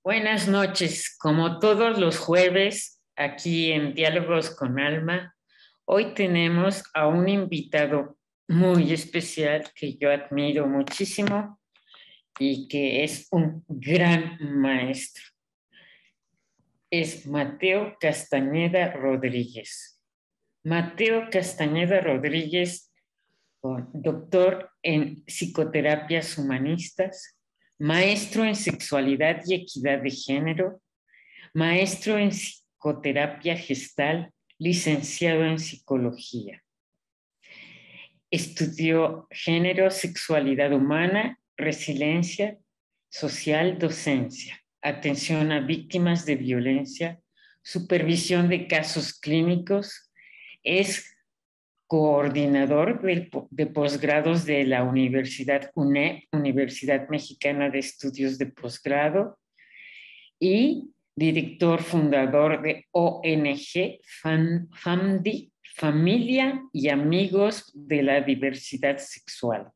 Buenas noches, como todos los jueves, aquí en Diálogos con Alma, hoy tenemos a un invitado muy especial que yo admiro muchísimo y que es un gran maestro. Es Mateo Castañeda Rodríguez. Mateo Castañeda Rodríguez, doctor en psicoterapias humanistas, maestro en sexualidad y equidad de género, maestro en psicoterapia gestal, licenciado en psicología. Estudió género, sexualidad humana, resiliencia social, docencia, atención a víctimas de violencia, supervisión de casos clínicos. Es coordinador de posgrados de la Universidad UNED, Universidad Mexicana de Estudios de Posgrado, y director fundador de ONG FAMDI, Familia y Amigos de la Diversidad Sexual.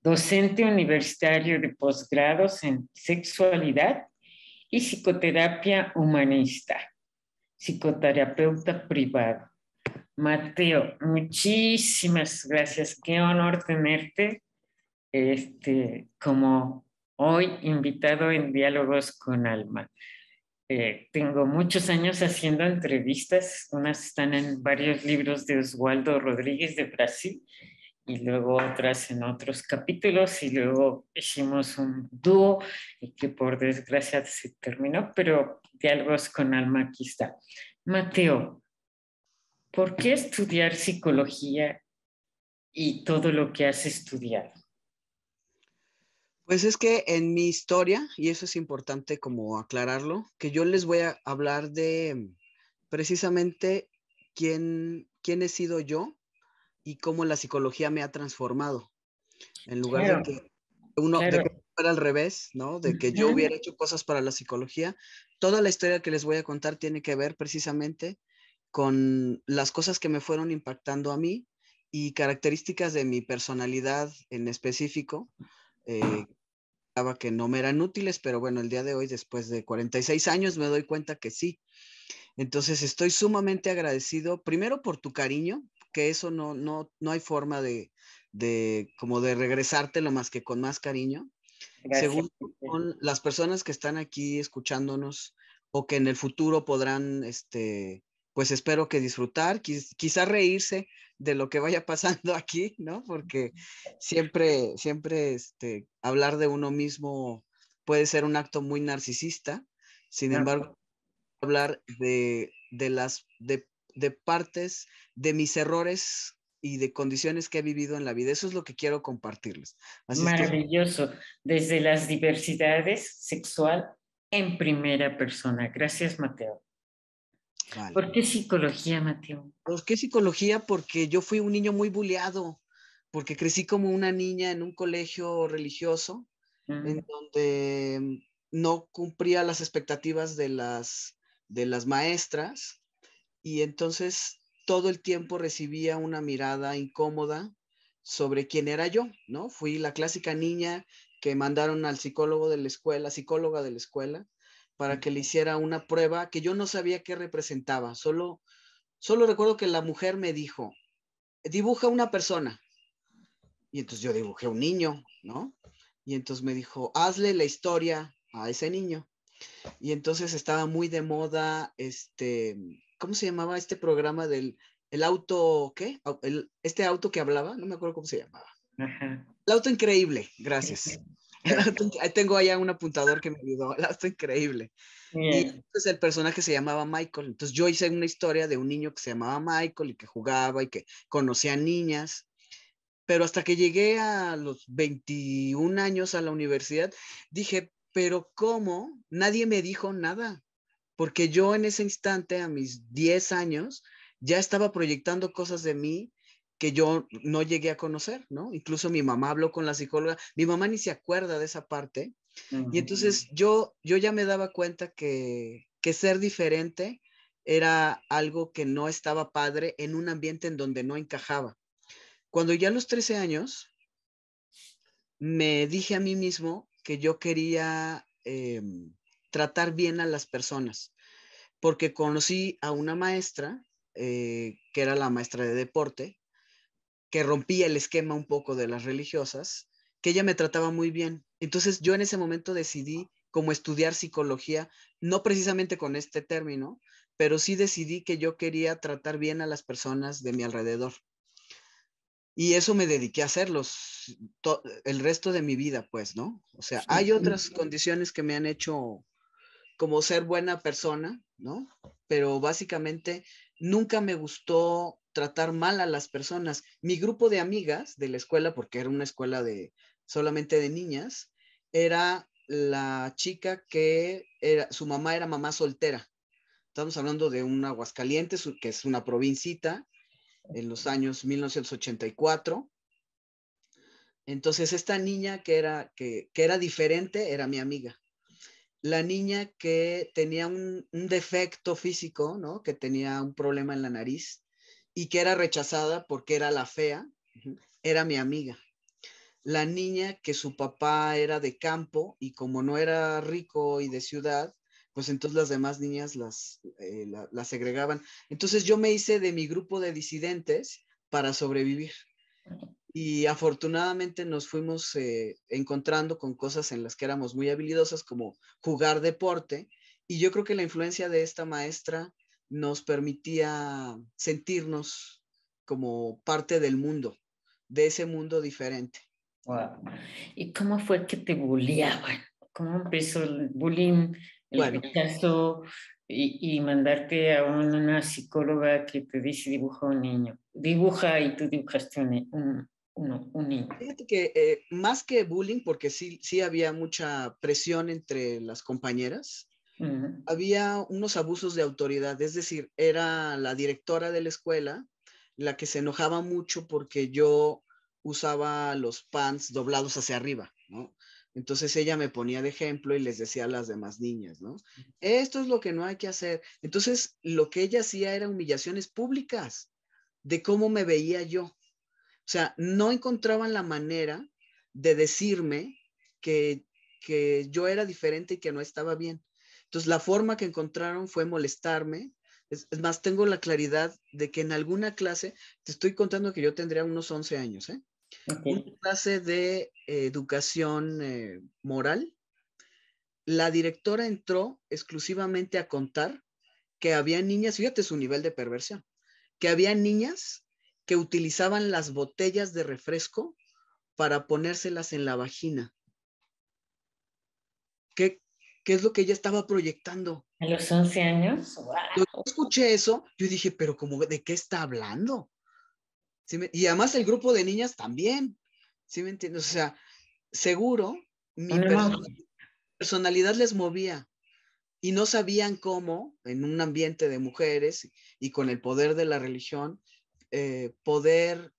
Docente universitario de posgrados en sexualidad y psicoterapia humanista, psicoterapeuta privado. Mateo, muchísimas gracias. Qué honor tenerte como hoy invitado en Diálogos con Alma. Tengo muchos años haciendo entrevistas, unas están en varios libros de Oswaldo Rodríguez de Brasil y luego otras en otros capítulos y luego hicimos un dúo y que por desgracia se terminó, pero Diálogos con Alma aquí está. Mateo, ¿por qué estudiar psicología y todo lo que has estudiado? Pues es que en mi historia, y eso es importante como aclararlo, que yo les voy a hablar de precisamente quién he sido yo y cómo la psicología me ha transformado. En lugar de Claro, que claro. fuera al revés, ¿no? De que yo Uh-huh. hubiera hecho cosas para la psicología, toda la historia que les voy a contar tiene que ver precisamente con las cosas que me fueron impactando a mí y características de mi personalidad en específico, eh, que no me eran útiles, pero bueno, el día de hoy, después de 46 años, me doy cuenta que sí. Entonces estoy sumamente agradecido, primero por tu cariño, que eso no hay forma como de regresártelo más que con más cariño. Gracias. Segundo, con las personas que están aquí escuchándonos o que en el futuro podrán, pues espero que disfrutar, quizá reírse de lo que vaya pasando aquí, ¿no? Porque siempre, hablar de uno mismo puede ser un acto muy narcisista. Sin embargo, hablar de partes de mis errores y de condiciones que he vivido en la vida. Eso es lo que quiero compartirles. Así es que Maravilloso, desde las diversidades sexual en primera persona. Gracias, Mateo. vale. ¿Por qué psicología, Mateo? ¿Por qué psicología? Porque yo fui un niño muy bulleado, porque crecí como una niña en un colegio religioso, en Mm. donde no cumplía las expectativas de las maestras, y entonces todo el tiempo recibía una mirada incómoda sobre quién era yo, ¿no? Fui la clásica niña que mandaron al psicólogo de la escuela, psicóloga de la escuela, para que le hiciera una prueba que yo no sabía qué representaba. Solo recuerdo que la mujer me dijo, dibuja una persona. Y entonces yo dibujé un niño, ¿no? Y entonces me dijo, hazle la historia a ese niño. Y entonces estaba muy de moda, ¿cómo se llamaba este programa del el auto, ¿qué? Este auto que hablaba, no me acuerdo cómo se llamaba. Ajá. El auto increíble, gracias. Ahí tengo allá un apuntador que me ayudó, el auto increíble. Y Bien. entonces el personaje se llamaba Michael. Entonces yo hice una historia de un niño que se llamaba Michael y que jugaba y que conocía niñas. Pero hasta que llegué a los 21 años a la universidad, dije, pero ¿cómo? Nadie me dijo nada, porque yo en ese instante, a mis 10 años, ya estaba proyectando cosas de mí que yo no llegué a conocer, ¿no? Incluso mi mamá habló con la psicóloga, mi mamá ni se acuerda de esa parte, y entonces yo ya me daba cuenta que ser diferente era algo que no estaba padre en un ambiente en donde no encajaba. Cuando ya a los 13 años me dije a mí mismo que yo quería tratar bien a las personas, porque conocí a una maestra, que era la maestra de deporte, que rompía el esquema un poco de las religiosas, que ella me trataba muy bien. Entonces yo en ese momento decidí como estudiar psicología, no precisamente con este término, pero sí decidí que yo quería tratar bien a las personas de mi alrededor. Y eso me dediqué a hacerlos el resto de mi vida, pues, ¿no? O sea, hay otras condiciones que me han hecho como ser buena persona, ¿no? Pero básicamente nunca me gustó tratar mal a las personas. Mi grupo de amigas de la escuela, porque era una escuela de solamente de niñas, era la chica que era, su mamá era mamá soltera. Estamos hablando de un Aguascalientes, que es una provincita, en los años 1984. Entonces, esta niña que era diferente era mi amiga. La niña que tenía un defecto físico, ¿no? Que tenía un problema en la nariz y que era rechazada porque era la fea, era mi amiga. La niña que su papá era de campo y como no era rico y de ciudad, pues entonces las demás niñas las segregaban. Entonces yo me hice de mi grupo de disidentes para sobrevivir. Y afortunadamente nos fuimos encontrando con cosas en las que éramos muy habilidosas, como jugar deporte. Y yo creo que la influencia de esta maestra nos permitía sentirnos como parte del mundo, de ese mundo diferente. Wow. ¿Y cómo fue que te bulleaban? ¿Cómo empezó el bullying, el Bueno, rechazo y mandarte a una psicóloga que te dice dibuja un niño? Dibuja y tú dibujaste un niño. fíjate que más que bullying, porque sí había mucha presión entre las compañeras, Uh-huh. había unos abusos de autoridad, es decir, era la directora de la escuela la que se enojaba mucho porque yo usaba los pants doblados hacia arriba, ¿no? Entonces ella me ponía de ejemplo y les decía a las demás niñas, ¿no? Esto es lo que no hay que hacer. Entonces, lo que ella hacía era humillaciones públicas de cómo me veía yo. O sea, no encontraban la manera de decirme que, que yo era diferente y que no estaba bien. Entonces, la forma que encontraron fue molestarme. Es más, tengo la claridad de que en alguna clase, te estoy contando que yo tendría unos 11 años, ¿eh? Una Okay. clase de educación moral, la directora entró exclusivamente a contar que había niñas, fíjate su nivel de perversión, que había niñas que utilizaban las botellas de refresco para ponérselas en la vagina. ¿Qué, qué es lo que ella estaba proyectando? A los 11 años, Yo wow. escuché eso, yo dije, pero como, ¿de qué está hablando? Y además el grupo de niñas también, ¿sí me entiendes? O sea, seguro mi Una monja. personalidad les movía y no sabían cómo, en un ambiente de mujeres y con el poder de la religión, poder,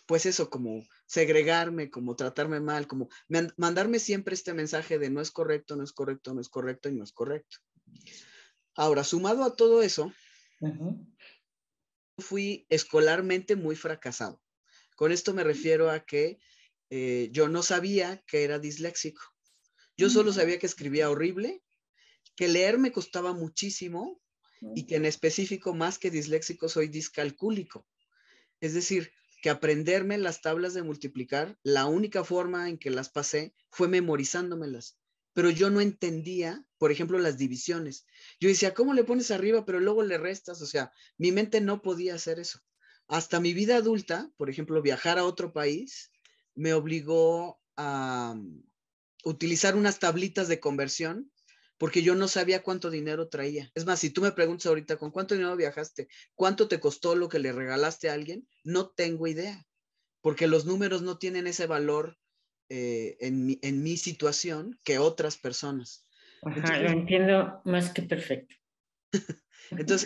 pues eso, como segregarme, como tratarme mal, como mandarme siempre este mensaje de no es correcto, no es correcto, no es correcto y no es correcto. Ahora, sumado a todo eso, Uh-huh. fui escolarmente muy fracasado. Con esto me refiero a que yo no sabía que era disléxico. Yo solo sabía que escribía horrible, que leer me costaba muchísimo y que en específico, más que disléxico, soy discalcúlico. Es decir, que aprenderme las tablas de multiplicar, la única forma en que las pasé fue memorizándomelas. Pero yo no entendía, por ejemplo, las divisiones. Yo decía, ¿cómo le pones arriba, pero luego le restas? O sea, mi mente no podía hacer eso. Hasta mi vida adulta, por ejemplo, viajar a otro país, me obligó a utilizar unas tablitas de conversión porque yo no sabía cuánto dinero traía. Es más, si tú me preguntas ahorita, ¿con cuánto dinero viajaste? ¿Cuánto te costó lo que le regalaste a alguien? No tengo idea, porque los números no tienen ese valor en mi situación que otras personas. Ajá, lo Entonces, entiendo más que perfecto.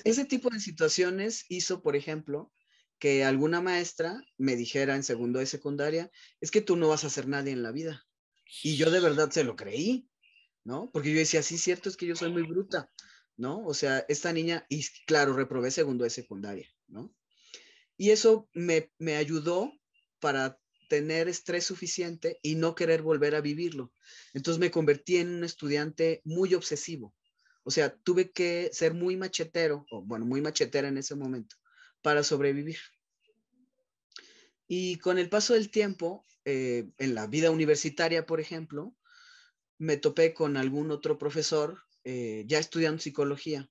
ese tipo de situaciones hizo, por ejemplo, que alguna maestra me dijera en segundo de secundaria, es que tú no vas a hacer nadie en la vida. Y yo de verdad se lo creí. ¿No? Porque yo decía, sí, cierto, es que yo soy muy bruta, ¿no? O sea, esta niña, y claro, reprobé segundo de secundaria, ¿no? Y eso me ayudó para tener estrés suficiente y no querer volver a vivirlo. Entonces me convertí en un estudiante muy obsesivo. O sea, tuve que ser muy machetero, o bueno, muy machetera en ese momento, para sobrevivir. Y con el paso del tiempo, en la vida universitaria, por ejemplo, me topé con algún otro profesor, ya estudiando psicología,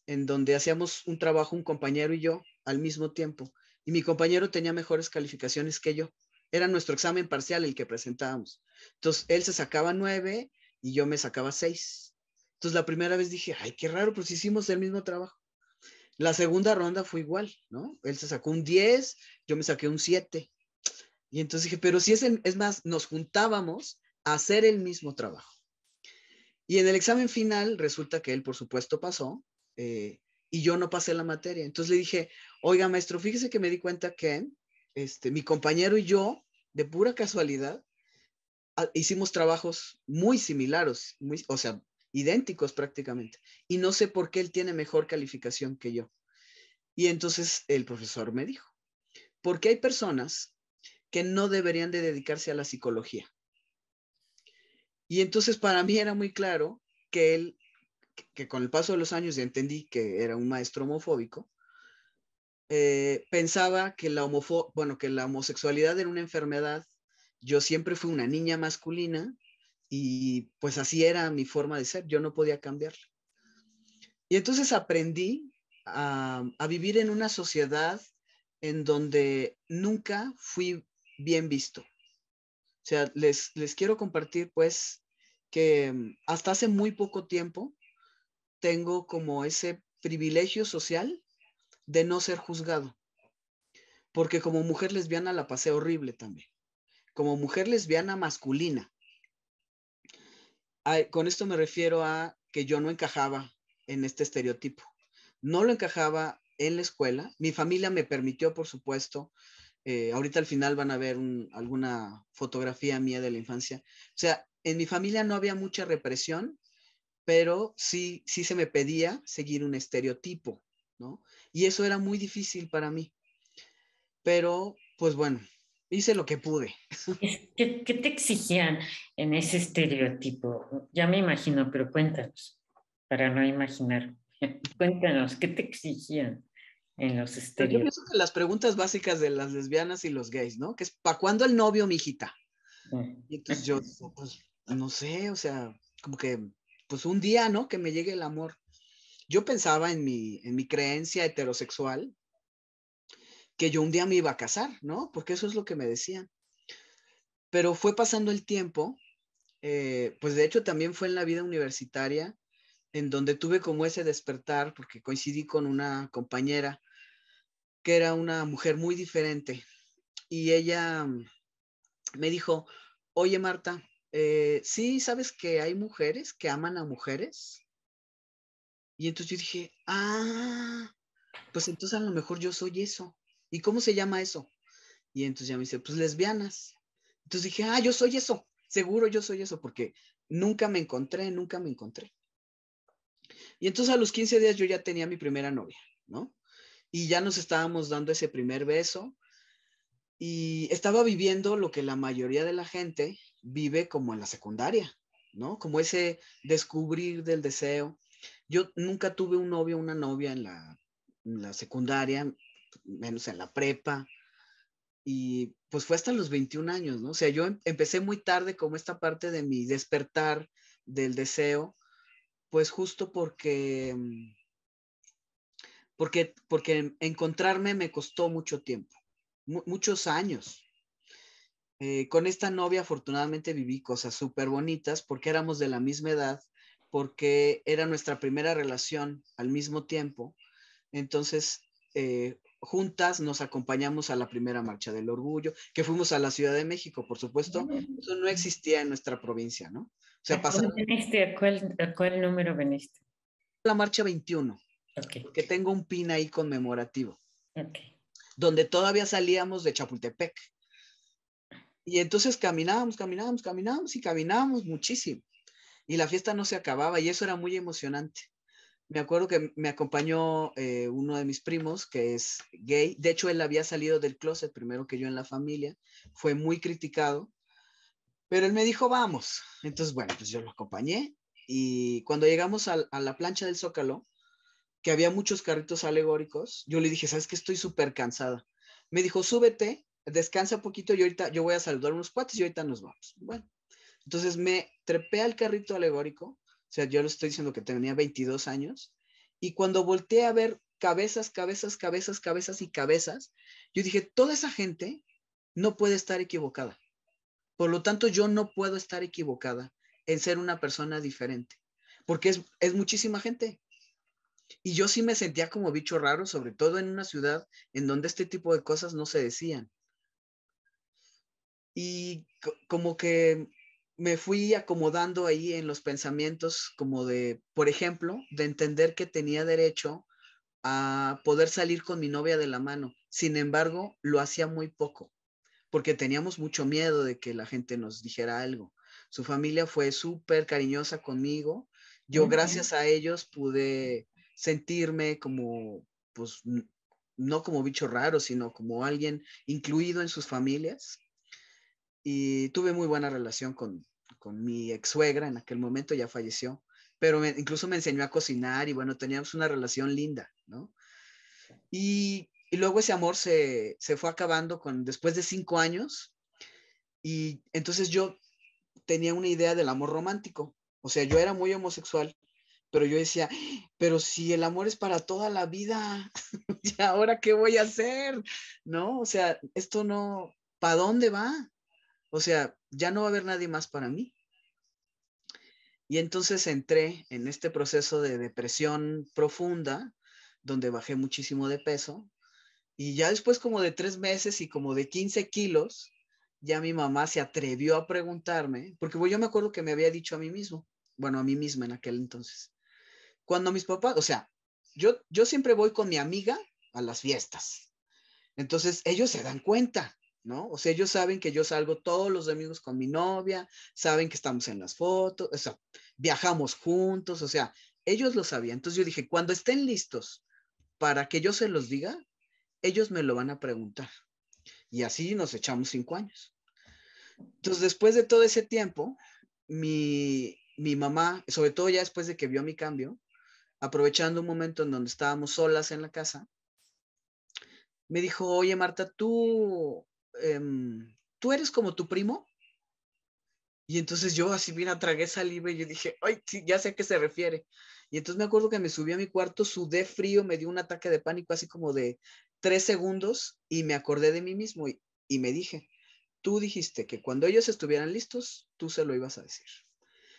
en donde hacíamos un trabajo, un compañero y yo, al mismo tiempo. Y mi compañero tenía mejores calificaciones que yo. Era nuestro examen parcial el que presentábamos. Entonces, él se sacaba 9 y yo me sacaba 6. Entonces, la primera vez dije, ay, qué raro, pues hicimos el mismo trabajo. La segunda ronda fue igual, ¿no? Él se sacó un 10, yo me saqué un 7. Y entonces dije, pero si es más, nos juntábamos a hacer el mismo trabajo. Y en el examen final resulta que él, por supuesto, pasó y yo no pasé la materia. Entonces le dije, oiga, maestro, fíjese que me di cuenta que mi compañero y yo, de pura casualidad, hicimos trabajos muy similares, o sea, idénticos prácticamente. Y no sé por qué él tiene mejor calificación que yo. Y entonces el profesor me dijo, porque hay personas que no deberían de dedicarse a la psicología. Y entonces para mí era muy claro que él, que con el paso de los años ya entendí que era un maestro homofóbico, pensaba que que la homosexualidad era una enfermedad. Yo siempre fui una niña masculina y pues así era mi forma de ser, yo no podía cambiarla. Y entonces aprendí a vivir en una sociedad en donde nunca fui bien visto. O sea, les quiero compartir pues que hasta hace muy poco tiempo tengo como ese privilegio social de no ser juzgado, porque como mujer lesbiana la pasé horrible también, como mujer lesbiana masculina. Con esto me refiero a que yo no encajaba en este estereotipo, no lo encajaba en la escuela, mi familia me permitió, por supuesto, ahorita al final van a ver alguna fotografía mía de la infancia, o sea, en mi familia no había mucha represión, pero sí se me pedía seguir un estereotipo, ¿no? Y eso era muy difícil para mí, pero pues bueno, hice lo que pude. ¿Qué te exigían en ese estereotipo? Ya me imagino, pero cuéntanos, para no imaginar. Cuéntanos, ¿qué te exigían en los Pero yo estereotipos? pienso que las preguntas básicas de las lesbianas y los gays, ¿no? Que es, ¿para cuándo el novio, mijita? Y entonces yo, pues, no sé, o sea, como que, pues un día, ¿no? Que me llegue el amor. Yo pensaba en mi creencia heterosexual, que yo un día me iba a casar, ¿no? Porque eso es lo que me decían. Pero fue pasando el tiempo, pues de hecho también fue en la vida universitaria, en donde tuve como ese despertar, porque coincidí con una compañera que era una mujer muy diferente, y ella me dijo, oye Marta, ¿sí sabes que hay mujeres que aman a mujeres? Y entonces yo dije, pues entonces a lo mejor yo soy eso. ¿Y cómo se llama eso? Y entonces ya me dice, pues lesbianas. Entonces dije, yo soy eso, seguro yo soy eso, porque nunca me encontré. Y entonces a los 15 días yo ya tenía mi primera novia, ¿no? Y ya nos estábamos dando ese primer beso y estaba viviendo lo que la mayoría de la gente vive como en la secundaria, ¿no? Como ese descubrir del deseo. Yo nunca tuve un novio, una novia en la secundaria, menos en la prepa, y pues fue hasta los 21 años, ¿no? O sea, yo empecé muy tarde como esta parte de mi despertar del deseo, pues justo porque encontrarme me costó mucho tiempo, muchos años. Con esta novia afortunadamente viví cosas súper bonitas porque éramos de la misma edad, porque era nuestra primera relación al mismo tiempo. Entonces, juntas nos acompañamos a la primera marcha del orgullo, que fuimos a la Ciudad de México, por supuesto. Eso no existía en nuestra provincia, ¿no? O sea, ¿A cuál pasaron veniste? A cuál número veniste? la marcha 21, Ok, porque tengo un pin ahí conmemorativo, ok. donde todavía salíamos de Chapultepec. Y entonces caminábamos y caminábamos muchísimo. Y la fiesta no se acababa y eso era muy emocionante. Me acuerdo que me acompañó uno de mis primos, que es gay. De hecho, él había salido del closet primero que yo en la familia. Fue muy criticado, pero él me dijo, vamos. Entonces, bueno, pues yo lo acompañé. Y cuando llegamos a la plancha del Zócalo, que había muchos carritos alegóricos, yo le dije, ¿sabes qué? Estoy súper cansada. Me dijo, súbete, descansa un poquito y ahorita yo voy a saludar unos cuates y ahorita nos vamos. Bueno, entonces me trepé al carrito alegórico, o sea, yo le estoy diciendo que tenía 22 años, y cuando volteé a ver cabezas, cabezas, cabezas, cabezas y cabezas, yo dije, toda esa gente no puede estar equivocada. Por lo tanto, yo no puedo estar equivocada en ser una persona diferente, porque es muchísima gente. Y yo sí me sentía como bicho raro, sobre todo en una ciudad en donde este tipo de cosas no se decían. Y como que me fui acomodando ahí en los pensamientos, como de, por ejemplo, de entender que tenía derecho a poder salir con mi novia de la mano. Sin embargo, lo hacía muy poco, porque teníamos mucho miedo de que la gente nos dijera algo. Su familia fue súper cariñosa conmigo. Yo, gracias a ellos, pude sentirme como, pues, no como bicho raro, sino como alguien incluido en sus familias. Y tuve muy buena relación con mi ex suegra, en aquel momento ya falleció, pero incluso me enseñó a cocinar y bueno, teníamos una relación linda, ¿no? Y luego ese amor se fue acabando después de 5 años y entonces yo tenía una idea del amor romántico, o sea, yo era muy homosexual, pero yo decía, pero si el amor es para toda la vida, ¿y ahora qué voy a hacer? ¿No? O sea, esto no, ¿para dónde va? O sea, ya no va a haber nadie más para mí. Y entonces entré en este proceso de depresión profunda, donde bajé muchísimo de peso. Y ya después como de 3 meses y como de 15 kilos, ya mi mamá se atrevió a preguntarme, porque yo me acuerdo que me había dicho a mí mismo, bueno, a mí misma en aquel entonces, cuando mis papás, o sea, yo siempre voy con mi amiga a las fiestas. Entonces, ellos se dan cuenta, ¿no? O sea, ellos saben que yo salgo todos los domingos con mi novia, saben que estamos en las fotos, o sea, viajamos juntos, o sea, ellos lo sabían. Entonces yo dije, cuando estén listos para que yo se los diga, ellos me lo van a preguntar. Y así nos echamos 5 años. Entonces, después de todo ese tiempo, mi mamá, sobre todo ya después de que vio mi cambio, aprovechando un momento en donde estábamos solas en la casa, me dijo, oye Marta, ¿tú eres como tu primo? Y entonces yo así bien tragué saliva y yo dije, ay, sí, ya sé a qué se refiere. Y entonces me acuerdo que me subí a mi cuarto, sudé frío, me dio un ataque de pánico así como de 3 segundos y me acordé de mí mismo y me dije, tú dijiste que cuando ellos estuvieran listos, tú se lo ibas a decir.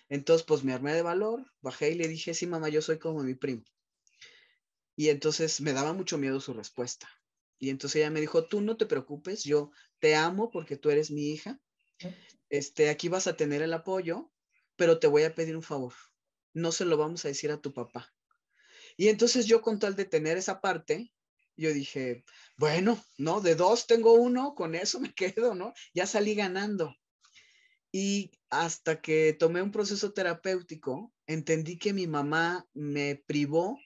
Entonces pues me armé de valor, bajé y le dije, sí mamá, yo soy como mi primo. Y entonces me daba mucho miedo su respuesta. Y entonces ella me dijo, tú no te preocupes, yo te amo porque tú eres mi hija. Aquí vas a tener el apoyo, pero te voy a pedir un favor. No se lo vamos a decir a tu papá. Y entonces yo con tal de tener esa parte, yo dije, bueno, ¿no? De dos tengo uno, con eso me quedo, ¿no? Ya salí ganando. Y hasta que tomé un proceso terapéutico, entendí que mi mamá me privó,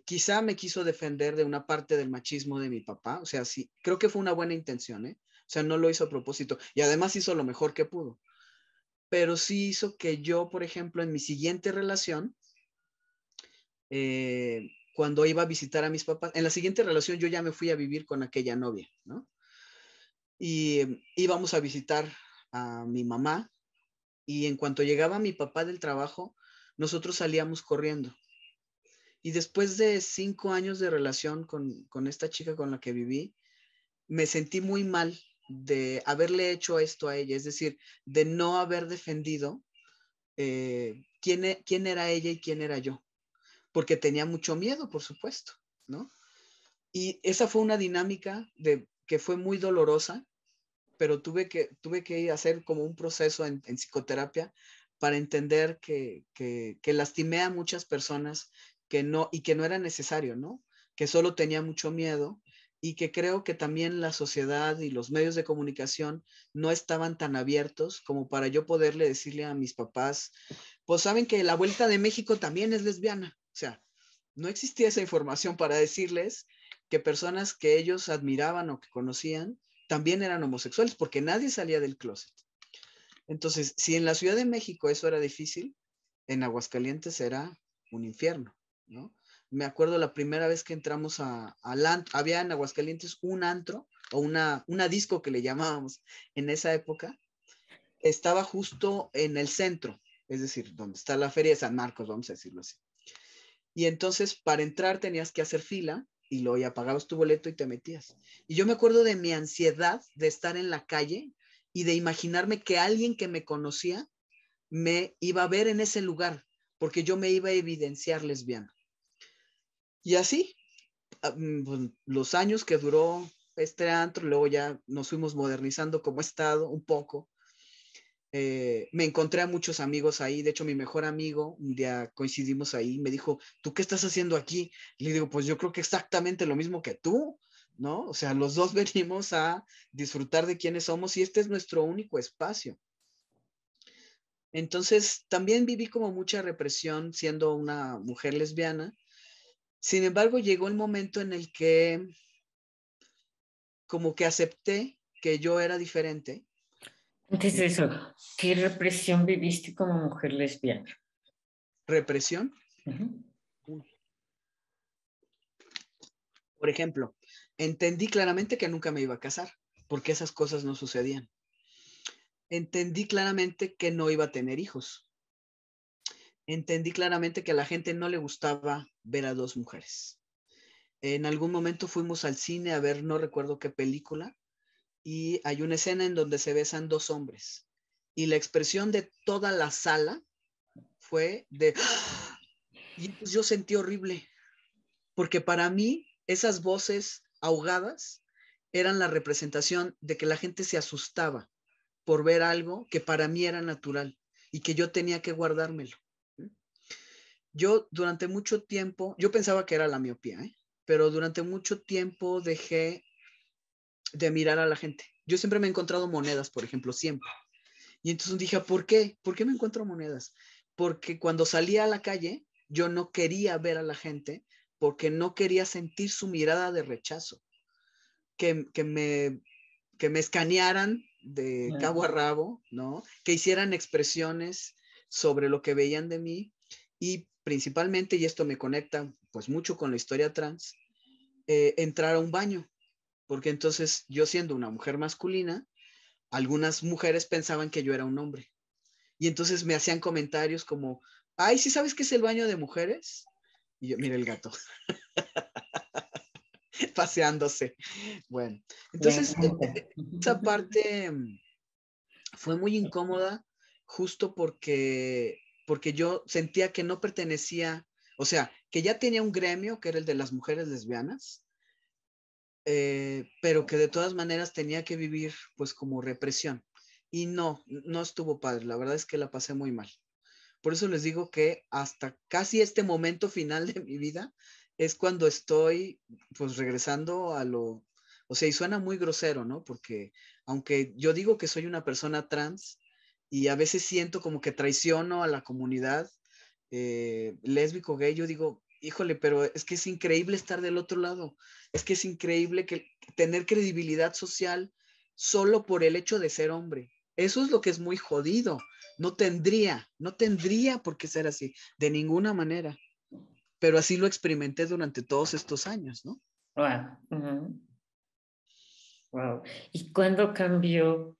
quizá me quiso defender de una parte del machismo de mi papá, o sea, sí, creo que fue una buena intención, ¿eh? O sea, no lo hizo a propósito y además hizo lo mejor que pudo, pero sí hizo que yo, por ejemplo, en mi siguiente relación, cuando iba a visitar a mis papás, en la siguiente relación yo ya me fui a vivir con aquella novia, ¿no? Y íbamos a visitar a mi mamá y en cuanto llegaba mi papá del trabajo, nosotros salíamos corriendo. Y después de 5 años de relación con esta chica con la que viví, me sentí muy mal de haberle hecho esto a ella, es decir, de no haber defendido quién era ella y quién era yo, porque tenía mucho miedo, por supuesto, ¿no? Y esa fue una dinámica que fue muy dolorosa, pero tuve que hacer como un proceso en psicoterapia para entender que lastimé a muchas personas que no era necesario, ¿no? Que solo tenía mucho miedo y que creo que también la sociedad y los medios de comunicación no estaban tan abiertos como para yo poderle decirle a mis papás, pues saben que la Vuelta de México también es lesbiana. O sea, no existía esa información para decirles que personas que ellos admiraban o que conocían también eran homosexuales, porque nadie salía del closet. Entonces, si en la Ciudad de México eso era difícil, en Aguascalientes era un infierno, ¿no? Me acuerdo la primera vez que entramos al antro, había en Aguascalientes un antro o una disco que le llamábamos en esa época, estaba justo en el centro, es decir, donde está la Feria de San Marcos, vamos a decirlo así. Y entonces para entrar tenías que hacer fila y luego ya pagabas tu boleto y te metías. Y yo me acuerdo de mi ansiedad de estar en la calle y de imaginarme que alguien que me conocía me iba a ver en ese lugar, porque yo me iba a evidenciar lesbiana. Y así, pues, los años que duró este antro, luego ya nos fuimos modernizando como estado un poco. Me encontré a muchos amigos ahí, de hecho mi mejor amigo, un día coincidimos ahí, me dijo, ¿tú qué estás haciendo aquí? Y le digo, pues yo creo que exactamente lo mismo que tú, ¿no? O sea, los dos venimos a disfrutar de quiénes somos y este es nuestro único espacio. Entonces, también viví como mucha represión siendo una mujer lesbiana. Sin embargo, llegó el momento en el que como que acepté que yo era diferente. Antes de eso, ¿qué represión viviste como mujer lesbiana? Represión. Ujú. Por ejemplo, entendí claramente que nunca me iba a casar, porque esas cosas no sucedían. Entendí claramente que no iba a tener hijos. Entendí claramente que a la gente no le gustaba ver a dos mujeres. En algún momento fuimos al cine a ver, no recuerdo qué película, y hay una escena en donde se besan dos hombres. Y la expresión de toda la sala fue de... ¡Ah! Y entonces yo sentí horrible, porque para mí esas voces ahogadas eran la representación de que la gente se asustaba por ver algo que para mí era natural y que yo tenía que guardármelo. Yo durante mucho tiempo, yo pensaba que era la miopía, ¿eh? Pero durante mucho tiempo dejé de mirar a la gente. Yo siempre me he encontrado monedas, por ejemplo, siempre. Y entonces dije, ¿por qué? ¿Por qué me encuentro monedas? Porque cuando salía a la calle, yo no quería ver a la gente porque no quería sentir su mirada de rechazo, que, que, me, que me escanearan de cabo a rabo, ¿no? Que hicieran expresiones sobre lo que veían de mí y principalmente, y esto me conecta pues mucho con la historia trans, entrar a un baño, porque entonces yo siendo una mujer masculina, algunas mujeres pensaban que yo era un hombre. Y entonces me hacían comentarios como, ay, ¿sí sabes qué es el baño de mujeres? Y yo, mira el gato, paseándose. Bueno, Me entonces encanta. esa parte fue muy incómoda justo porque yo sentía que no pertenecía, o sea, que ya tenía un gremio que era el de las mujeres lesbianas, pero que de todas maneras tenía que vivir pues como represión. Y no estuvo padre, la verdad es que la pasé muy mal. Por eso les digo que hasta casi este momento final de mi vida es cuando estoy pues regresando a lo, o sea, y suena muy grosero, ¿no? Porque aunque yo digo que soy una persona trans y a veces siento como que traiciono a la comunidad lésbico, gay, yo digo, híjole, pero es que es increíble estar del otro lado, es que es increíble que tener credibilidad social solo por el hecho de ser hombre. Eso es lo que es muy jodido. No tendría por qué ser así, de ninguna manera. Pero así lo experimenté durante todos estos años, ¿no? Wow. Ujú. Wow. ¿Y cuándo cambió?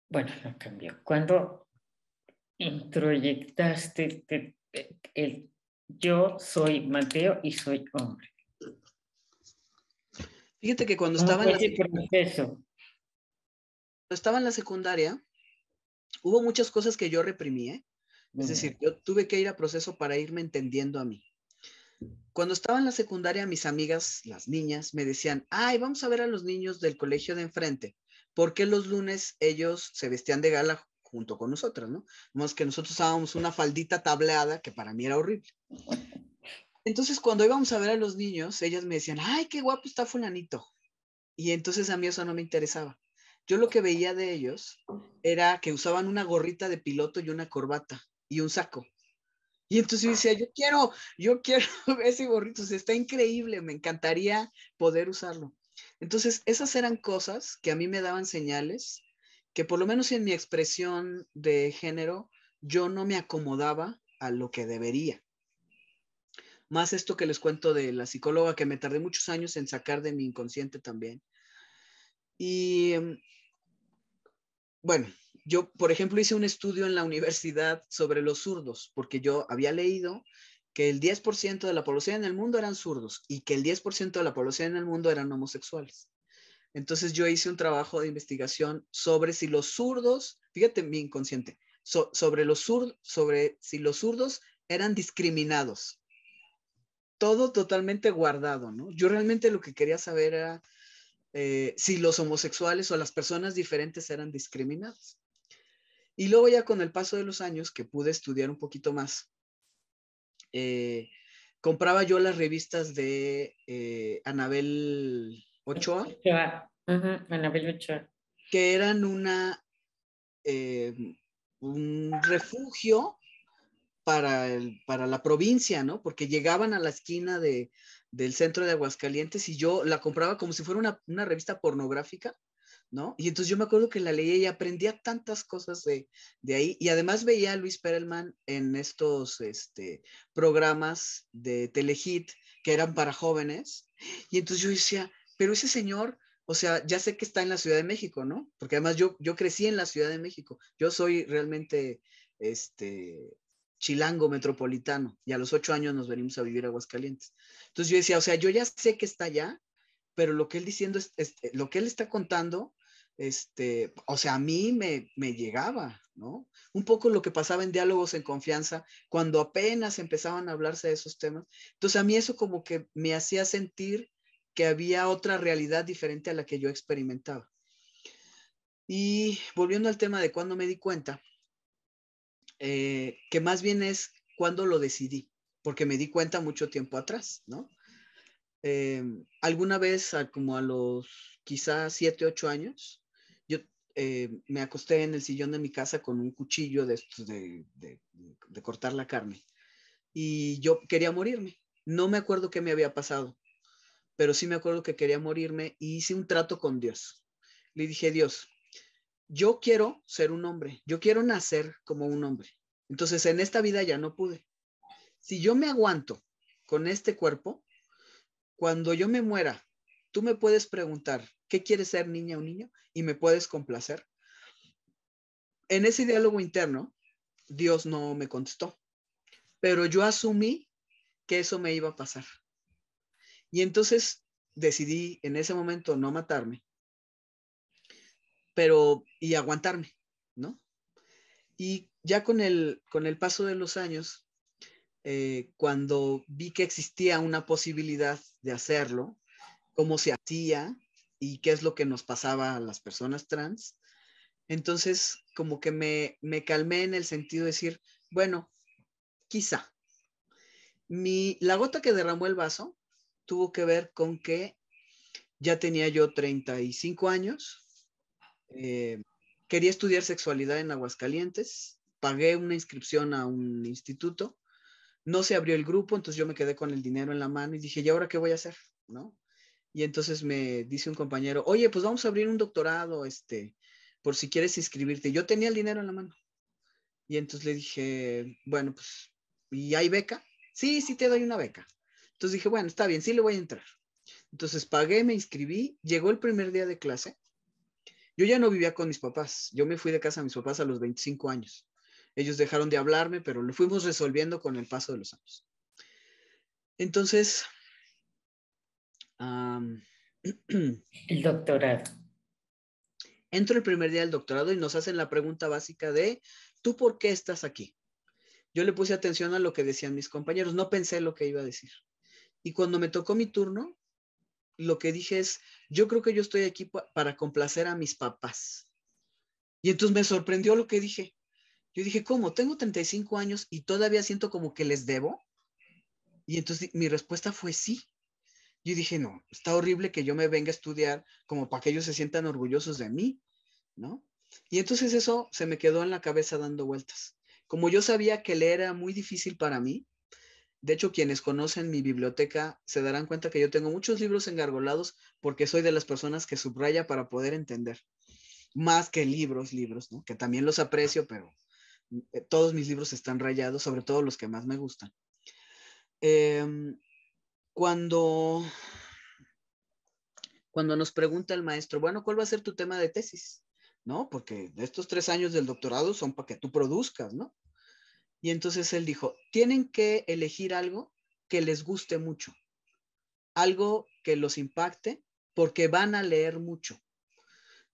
Bueno, no cambió. ¿Cuándo introyectaste el yo soy Mateo y soy hombre? Fíjate que cuando ¿Cómo estaba en fue la, ese cuando proceso? estaba en la secundaria, hubo muchas cosas que yo reprimí, ¿eh? Es Mm. decir, yo tuve que ir a proceso para irme entendiendo a mí. Cuando estaba en la secundaria, mis amigas, las niñas, me decían, ay, vamos a ver a los niños del colegio de enfrente, porque los lunes ellos se vestían de gala junto con nosotras, ¿no? Más que nosotros usábamos una faldita tableada que para mí era horrible. Entonces, cuando íbamos a ver a los niños, ellas me decían, ay, qué guapo está fulanito. Y entonces a mí eso no me interesaba. Yo lo que veía de ellos era que usaban una gorrita de piloto y una corbata y un saco. Y entonces yo decía, yo quiero ese gorrito, o sea, está increíble, me encantaría poder usarlo. Entonces, esas eran cosas que a mí me daban señales que por lo menos en mi expresión de género, yo no me acomodaba a lo que debería. Más esto que les cuento de la psicóloga que me tardé muchos años en sacar de mi inconsciente también. Y bueno, yo, por ejemplo, hice un estudio en la universidad sobre los zurdos, porque yo había leído que el 10% de la población en el mundo eran zurdos y que el 10% de la población en el mundo eran homosexuales. Entonces yo hice un trabajo de investigación sobre si los zurdos, fíjate mi inconsciente, sobre si los zurdos eran discriminados. Todo totalmente guardado, ¿no? Yo realmente lo que quería saber era si los homosexuales o las personas diferentes eran discriminadas. Y luego ya con el paso de los años que pude estudiar un poquito más, compraba yo las revistas de Anabel Ochoa, Ochoa. Anabel Ochoa. que eran eh, un refugio para la provincia, ¿no? Porque llegaban a la esquina del centro de Aguascalientes y yo la compraba como si fuera una revista pornográfica, ¿no? Y entonces yo me acuerdo que la leía y aprendía tantas cosas de ahí. Y además veía a Luis Perelman en estos programas de Telehit que eran para jóvenes. Y entonces yo decía, pero ese señor, o sea, ya sé que está en la Ciudad de México, ¿no? Porque además yo crecí en la Ciudad de México. Yo soy realmente, chilango metropolitano y a los 8 años nos venimos a vivir a Aguascalientes. Entonces yo decía, o sea, yo ya sé que está allá, pero lo que él diciendo lo que él está contando, o sea, a mí me llegaba, ¿no? Un poco lo que pasaba en Diálogos en Confianza, cuando apenas empezaban a hablarse de esos temas. Entonces a mí eso como que me hacía sentir que había otra realidad diferente a la que yo experimentaba. Y volviendo al tema de cuando me di cuenta, que más bien es cuando lo decidí, porque me di cuenta mucho tiempo atrás, ¿no? Alguna vez, como a los quizás 7, 8 años, yo me acosté en el sillón de mi casa con un cuchillo de cortar la carne y yo quería morirme. No me acuerdo qué me había pasado, pero sí me acuerdo que quería morirme y hice un trato con Dios. Le dije, Dios, yo quiero ser un hombre, yo quiero nacer como un hombre. Entonces en esta vida ya no pude. Si yo me aguanto con este cuerpo, cuando yo me muera, tú me puedes preguntar, ¿qué quieres ser, niña o niño? Y me puedes complacer. En ese diálogo interno, Dios no me contestó, pero yo asumí que eso me iba a pasar. Y entonces decidí en ese momento no matarme, y aguantarme, ¿no? Y ya con el paso de los años, cuando vi que existía una posibilidad de hacerlo, cómo se hacía y qué es lo que nos pasaba a las personas trans, entonces como que me calmé en el sentido de decir, bueno, quizá. La gota que derramó el vaso tuvo que ver con que ya tenía yo 35 años, quería estudiar sexualidad en Aguascalientes, pagué una inscripción a un instituto, no se abrió el grupo, entonces yo me quedé con el dinero en la mano y dije, ¿y ahora qué voy a hacer? ¿No? Y entonces me dice un compañero, oye, pues vamos a abrir un doctorado, por si quieres inscribirte. Yo tenía el dinero en la mano. Y entonces le dije, bueno, pues, ¿y hay beca? Sí, sí te doy una beca. Entonces dije, bueno, está bien, sí le voy a entrar. Entonces pagué, me inscribí, llegó el primer día de clase. Yo ya no vivía con mis papás, yo me fui de casa a mis papás a los 25 años. Ellos dejaron de hablarme, pero lo fuimos resolviendo con el paso de los años. Entonces, El doctorado. entro el primer día del doctorado y nos hacen la pregunta básica de, ¿tú por qué estás aquí? Yo le puse atención a lo que decían mis compañeros, no pensé lo que iba a decir. Y cuando me tocó mi turno, lo que dije es, yo creo que yo estoy aquí para complacer a mis papás. Y entonces me sorprendió lo que dije. Yo dije, ¿cómo? Tengo 35 años y todavía siento como que les debo. Y entonces mi respuesta fue sí. Yo dije, no, está horrible que yo me venga a estudiar como para que ellos se sientan orgullosos de mí, ¿no? Y entonces eso se me quedó en la cabeza dando vueltas. como yo sabía que leer era muy difícil para mí, de hecho, quienes conocen mi biblioteca se darán cuenta que yo tengo muchos libros engargolados porque soy de las personas que subraya para poder entender, más que libros, ¿no? Que también los aprecio, pero todos mis libros están rayados, sobre todo los que más me gustan. Cuando nos pregunta el maestro, bueno, ¿cuál va a ser tu tema de tesis? ¿No? Porque estos 3 años del doctorado son para que tú produzcas, ¿no? Y entonces él dijo, tienen que elegir algo que les guste mucho, algo que los impacte, porque van a leer mucho.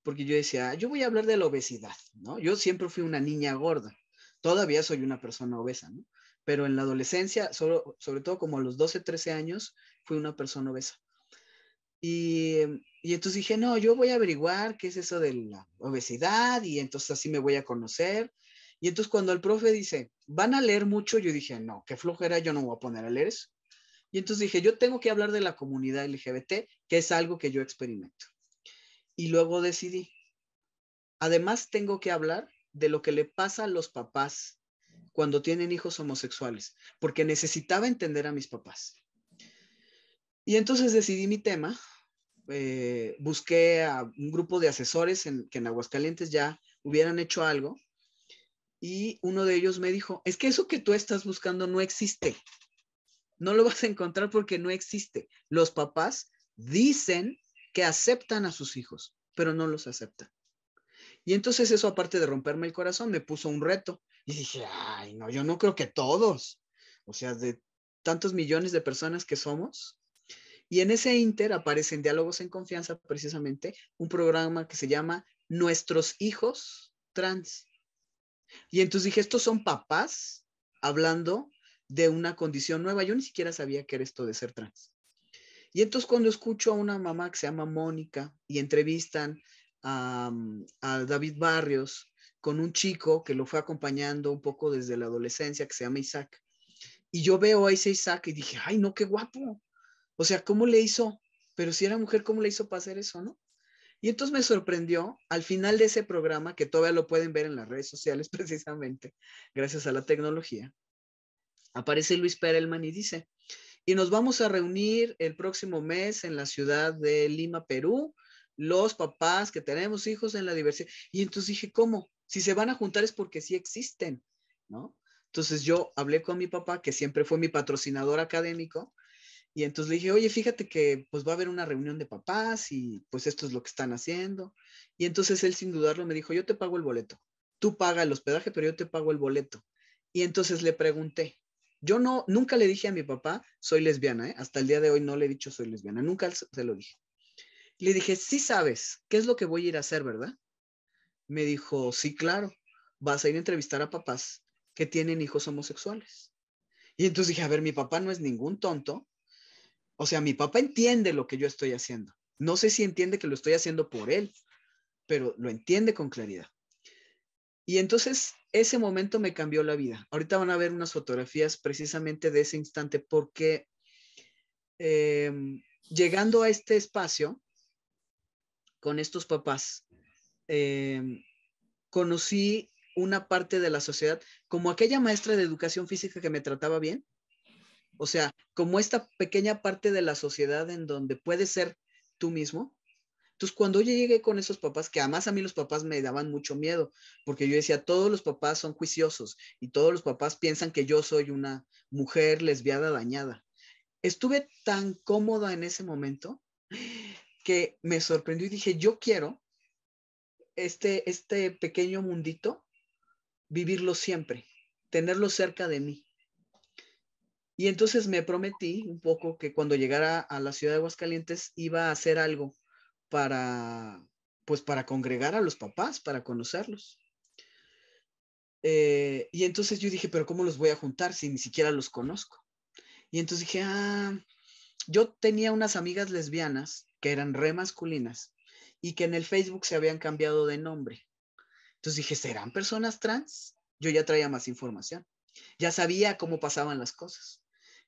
Porque yo decía, yo voy a hablar de la obesidad, ¿no? Yo siempre fui una niña gorda, todavía soy una persona obesa, ¿no? Pero en la adolescencia, sobre todo como a los 12, 13 años, fui una persona obesa. Y entonces dije, no, yo voy a averiguar qué es eso de la obesidad y entonces así me voy a conocer. Y entonces cuando el profe dice, van a leer mucho, yo dije, no, qué flojera, yo no me voy a poner a leer eso. Y entonces dije, yo tengo que hablar de la comunidad LGBT, que es algo que yo experimento. Y luego decidí, además tengo que hablar de lo que le pasa a los papás cuando tienen hijos homosexuales, porque necesitaba entender a mis papás. Y entonces decidí mi tema, busqué a un grupo de asesores que en Aguascalientes ya hubieran hecho algo, y uno de ellos me dijo, es que eso que tú estás buscando no existe, no lo vas a encontrar porque no existe. Los papás dicen que aceptan a sus hijos, pero no los aceptan. Y entonces eso, aparte de romperme el corazón, me puso un reto. Y dije, ay, no, yo no creo que todos. O sea, de tantos millones de personas que somos. Y en ese inter aparecen Diálogos en Confianza, precisamente, un programa que se llama Nuestros Hijos Trans. Y entonces dije, estos son papás hablando de una condición nueva. Yo ni siquiera sabía qué era esto de ser trans. Y entonces cuando escucho a una mamá que se llama Mónica y entrevistan a David Barrios con un chico que lo fue acompañando un poco desde la adolescencia, que se llama Isaac, y yo veo a ese Isaac y dije, ay, no, qué guapo. O sea, ¿cómo le hizo? Pero si era mujer, ¿cómo le hizo para hacer eso, no? Y entonces me sorprendió al final de ese programa, que todavía lo pueden ver en las redes sociales precisamente, gracias a la tecnología, aparece Luis Perelman y dice, y nos vamos a reunir el próximo mes en la ciudad de Lima, Perú, los papás que tenemos hijos en la diversidad. Y entonces dije, ¿cómo? Si se van a juntar es porque sí existen, ¿no? Entonces yo hablé con mi papá, que siempre fue mi patrocinador académico, y entonces le dije, oye, fíjate que pues va a haber una reunión de papás y pues esto es lo que están haciendo. Y entonces él sin dudarlo me dijo, yo te pago el boleto, tú paga el hospedaje, pero yo te pago el boleto. Y entonces le pregunté, yo no, nunca le dije a mi papá, soy lesbiana, ¿eh? Hasta el día de hoy no le he dicho soy lesbiana, nunca se lo dije. Le dije, sí sabes, ¿qué es lo que voy a ir a hacer, verdad? Me dijo, sí, claro, vas a ir a entrevistar a papás que tienen hijos homosexuales. Y entonces dije, a ver, mi papá no es ningún tonto, o sea, mi papá entiende lo que yo estoy haciendo. No sé si entiende que lo estoy haciendo por él, pero lo entiende con claridad. Y entonces ese momento me cambió la vida. Ahorita van a ver unas fotografías precisamente de ese instante porque eh, llegando a este espacio con estos papás, eh, conocí una parte de la sociedad, como aquella maestra de educación física que me trataba bien. O sea, como esta pequeña parte de la sociedad en donde puedes ser tú mismo. Entonces, cuando yo llegué con esos papás, que además a mí los papás me daban mucho miedo, porque yo decía, todos los papás son juiciosos y todos los papás piensan que yo soy una mujer lesbiana dañada. Estuve tan cómoda en ese momento que me sorprendió y dije, yo quiero este pequeño mundito, vivirlo siempre, tenerlo cerca de mí. Y entonces me prometí un poco que cuando llegara a la ciudad de Aguascalientes iba a hacer algo para, pues para congregar a los papás, para conocerlos. Y entonces yo dije, pero ¿cómo los voy a juntar si ni siquiera los conozco? Y entonces dije, yo tenía unas amigas lesbianas que eran re masculinas y que en el Facebook se habían cambiado de nombre. Entonces dije, ¿serán personas trans? Yo ya traía más información. Ya sabía cómo pasaban las cosas.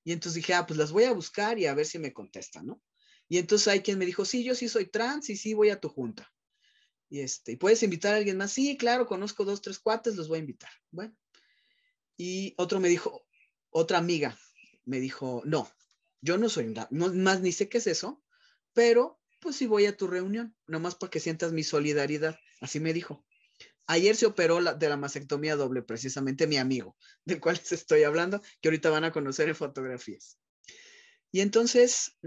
Y entonces dije, pues las voy a buscar y a ver si me contestan, ¿no? Y entonces hay quien me dijo, sí, yo sí soy trans y sí voy a tu junta. Y ¿puedes invitar a alguien más? Sí, claro, conozco 2, 3 cuates, los voy a invitar. Bueno, Y otro me dijo, otra amiga me dijo, no, yo no soy, no, más ni sé qué es eso, pero pues sí voy a tu reunión, nomás para que sientas mi solidaridad. Así me dijo. Ayer se operó de la mastectomía doble, precisamente mi amigo, del cual les estoy hablando, que ahorita van a conocer en fotografías. Y entonces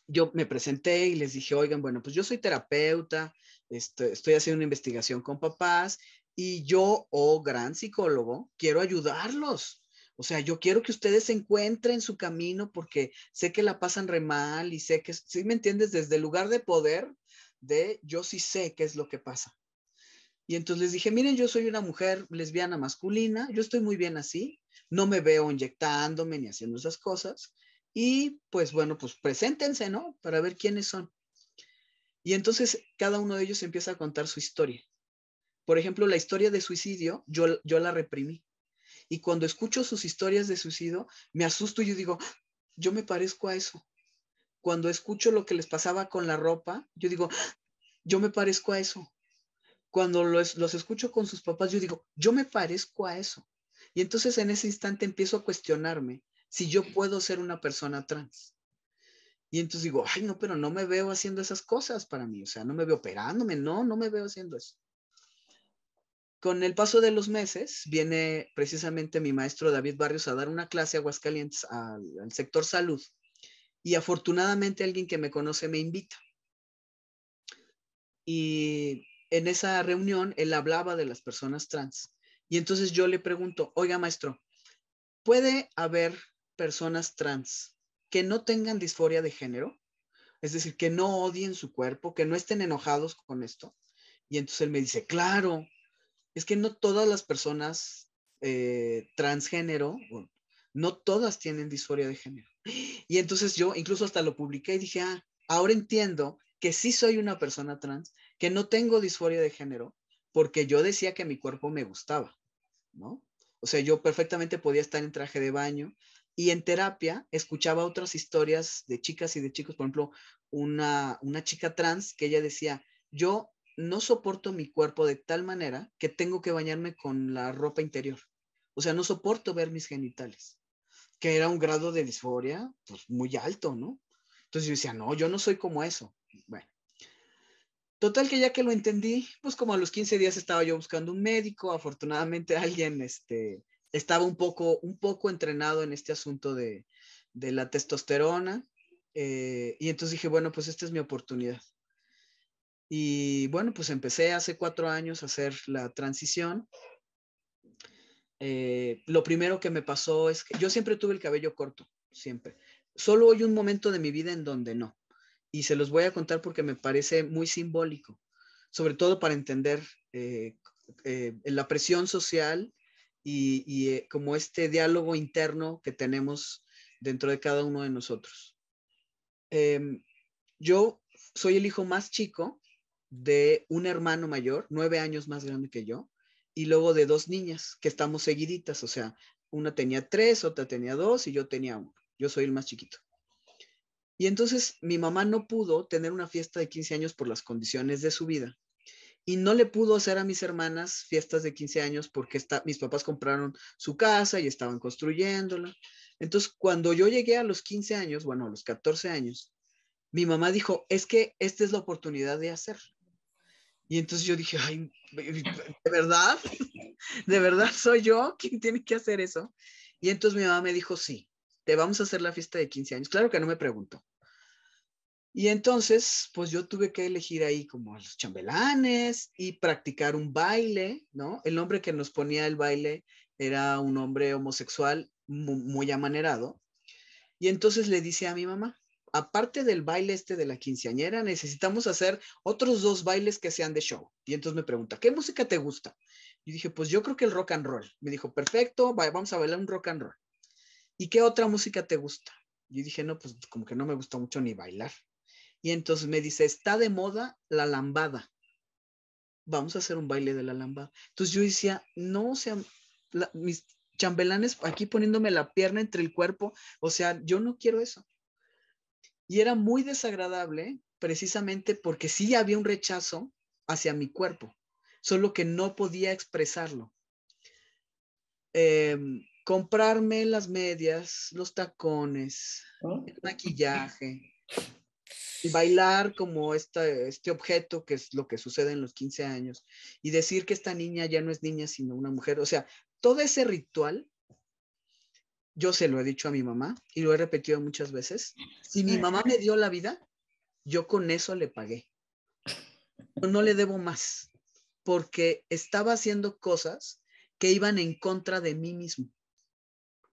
yo me presenté y les dije, oigan, bueno, pues yo soy terapeuta, estoy haciendo una investigación con papás y yo, gran psicólogo, quiero ayudarlos. O sea, yo quiero que ustedes encuentren su camino porque sé que la pasan re mal y sé que, ¿sí me entiendes? Desde el lugar de poder, yo sí sé qué es lo que pasa. Y entonces les dije, miren, yo soy una mujer lesbiana masculina, yo estoy muy bien así, no me veo inyectándome ni haciendo esas cosas. Y pues bueno, pues preséntense, ¿no? Para ver quiénes son. Y entonces cada uno de ellos empieza a contar su historia. Por ejemplo, la historia de suicidio, yo la reprimí. Y cuando escucho sus historias de suicidio, me asusto y yo digo, yo me parezco a eso. Cuando escucho lo que les pasaba con la ropa, yo digo, yo me parezco a eso. Cuando los escucho con sus papás, yo digo, yo me parezco a eso. Y entonces en ese instante empiezo a cuestionarme si yo puedo ser una persona trans. Y entonces digo, ay, no, pero no me veo haciendo esas cosas para mí. O sea, no me veo operándome, no me veo haciendo eso. Con el paso de los meses, viene precisamente mi maestro David Barrios a dar una clase a Aguascalientes al sector salud. Y afortunadamente alguien que me conoce me invita. Y en esa reunión él hablaba de las personas trans. Y entonces yo le pregunto, oiga maestro, ¿puede haber personas trans que no tengan disforia de género? Es decir, que no odien su cuerpo, que no estén enojados con esto. Y entonces él me dice, claro, es que no todas las personas transgénero, no todas tienen disforia de género. Y entonces yo incluso hasta lo publiqué y dije, ahora entiendo que sí soy una persona trans, que no tengo disforia de género, porque yo decía que mi cuerpo me gustaba, ¿no? O sea, yo perfectamente podía estar en traje de baño y en terapia escuchaba otras historias de chicas y de chicos, por ejemplo, una chica trans que ella decía, yo no soporto mi cuerpo de tal manera que tengo que bañarme con la ropa interior. O sea, no soporto ver mis genitales, que era un grado de disforia pues muy alto, ¿no? Entonces yo decía, no, yo no soy como eso. Bueno, total que ya que lo entendí, pues como a los 15 días estaba yo buscando un médico, afortunadamente alguien estaba un poco entrenado en este asunto de la testosterona, y entonces dije, bueno, pues esta es mi oportunidad. Y bueno, pues empecé hace 4 años a hacer la transición. Lo primero que me pasó es que yo siempre tuve el cabello corto, siempre. Solo hay un momento de mi vida en donde no. Y se los voy a contar porque me parece muy simbólico, sobre todo para entender la presión social y como este diálogo interno que tenemos dentro de cada uno de nosotros. Yo soy el hijo más chico de un hermano mayor, 9 años más grande que yo, y luego de dos niñas que estamos seguiditas, o sea, una tenía 3, otra tenía 2 y yo tenía 1. Yo soy el más chiquito. Y entonces mi mamá no pudo tener una fiesta de 15 años por las condiciones de su vida. Y no le pudo hacer a mis hermanas fiestas de 15 años porque mis papás compraron su casa y estaban construyéndola. Entonces, cuando yo llegué a los 15 años, bueno, a los 14 años, mi mamá dijo, es que esta es la oportunidad de hacer. Y entonces yo dije, ay, ¿de verdad? ¿De verdad soy yo quien tiene que hacer eso? Y entonces mi mamá me dijo, sí, te vamos a hacer la fiesta de 15 años. Claro que no me preguntó. Y entonces, pues yo tuve que elegir ahí como a los chambelanes y practicar un baile, ¿no? El hombre que nos ponía el baile era un hombre homosexual muy amanerado. Y entonces le dice a mi mamá, aparte del baile de la quinceañera, necesitamos hacer otros 2 bailes que sean de show. Y entonces me pregunta, ¿qué música te gusta? Y dije, pues yo creo que el rock and roll. Me dijo, perfecto, vamos a bailar un rock and roll. ¿Y qué otra música te gusta? Y dije, no, pues como que no me gusta mucho ni bailar. Y entonces me dice, está de moda la lambada. Vamos a hacer un baile de la lambada. Entonces yo decía, no, o sea, mis chambelanes aquí poniéndome la pierna entre el cuerpo, o sea, yo no quiero eso. Y era muy desagradable precisamente porque sí había un rechazo hacia mi cuerpo, solo que no podía expresarlo. comprarme las medias, los tacones, ¿no? el maquillaje, y bailar como este objeto que es lo que sucede en los 15 años y decir que esta niña ya no es niña sino una mujer. O sea, todo ese ritual, yo se lo he dicho a mi mamá y lo he repetido muchas veces. Si mi mamá me dio la vida, yo con eso le pagué. No le debo más, porque estaba haciendo cosas que iban en contra de mí mismo,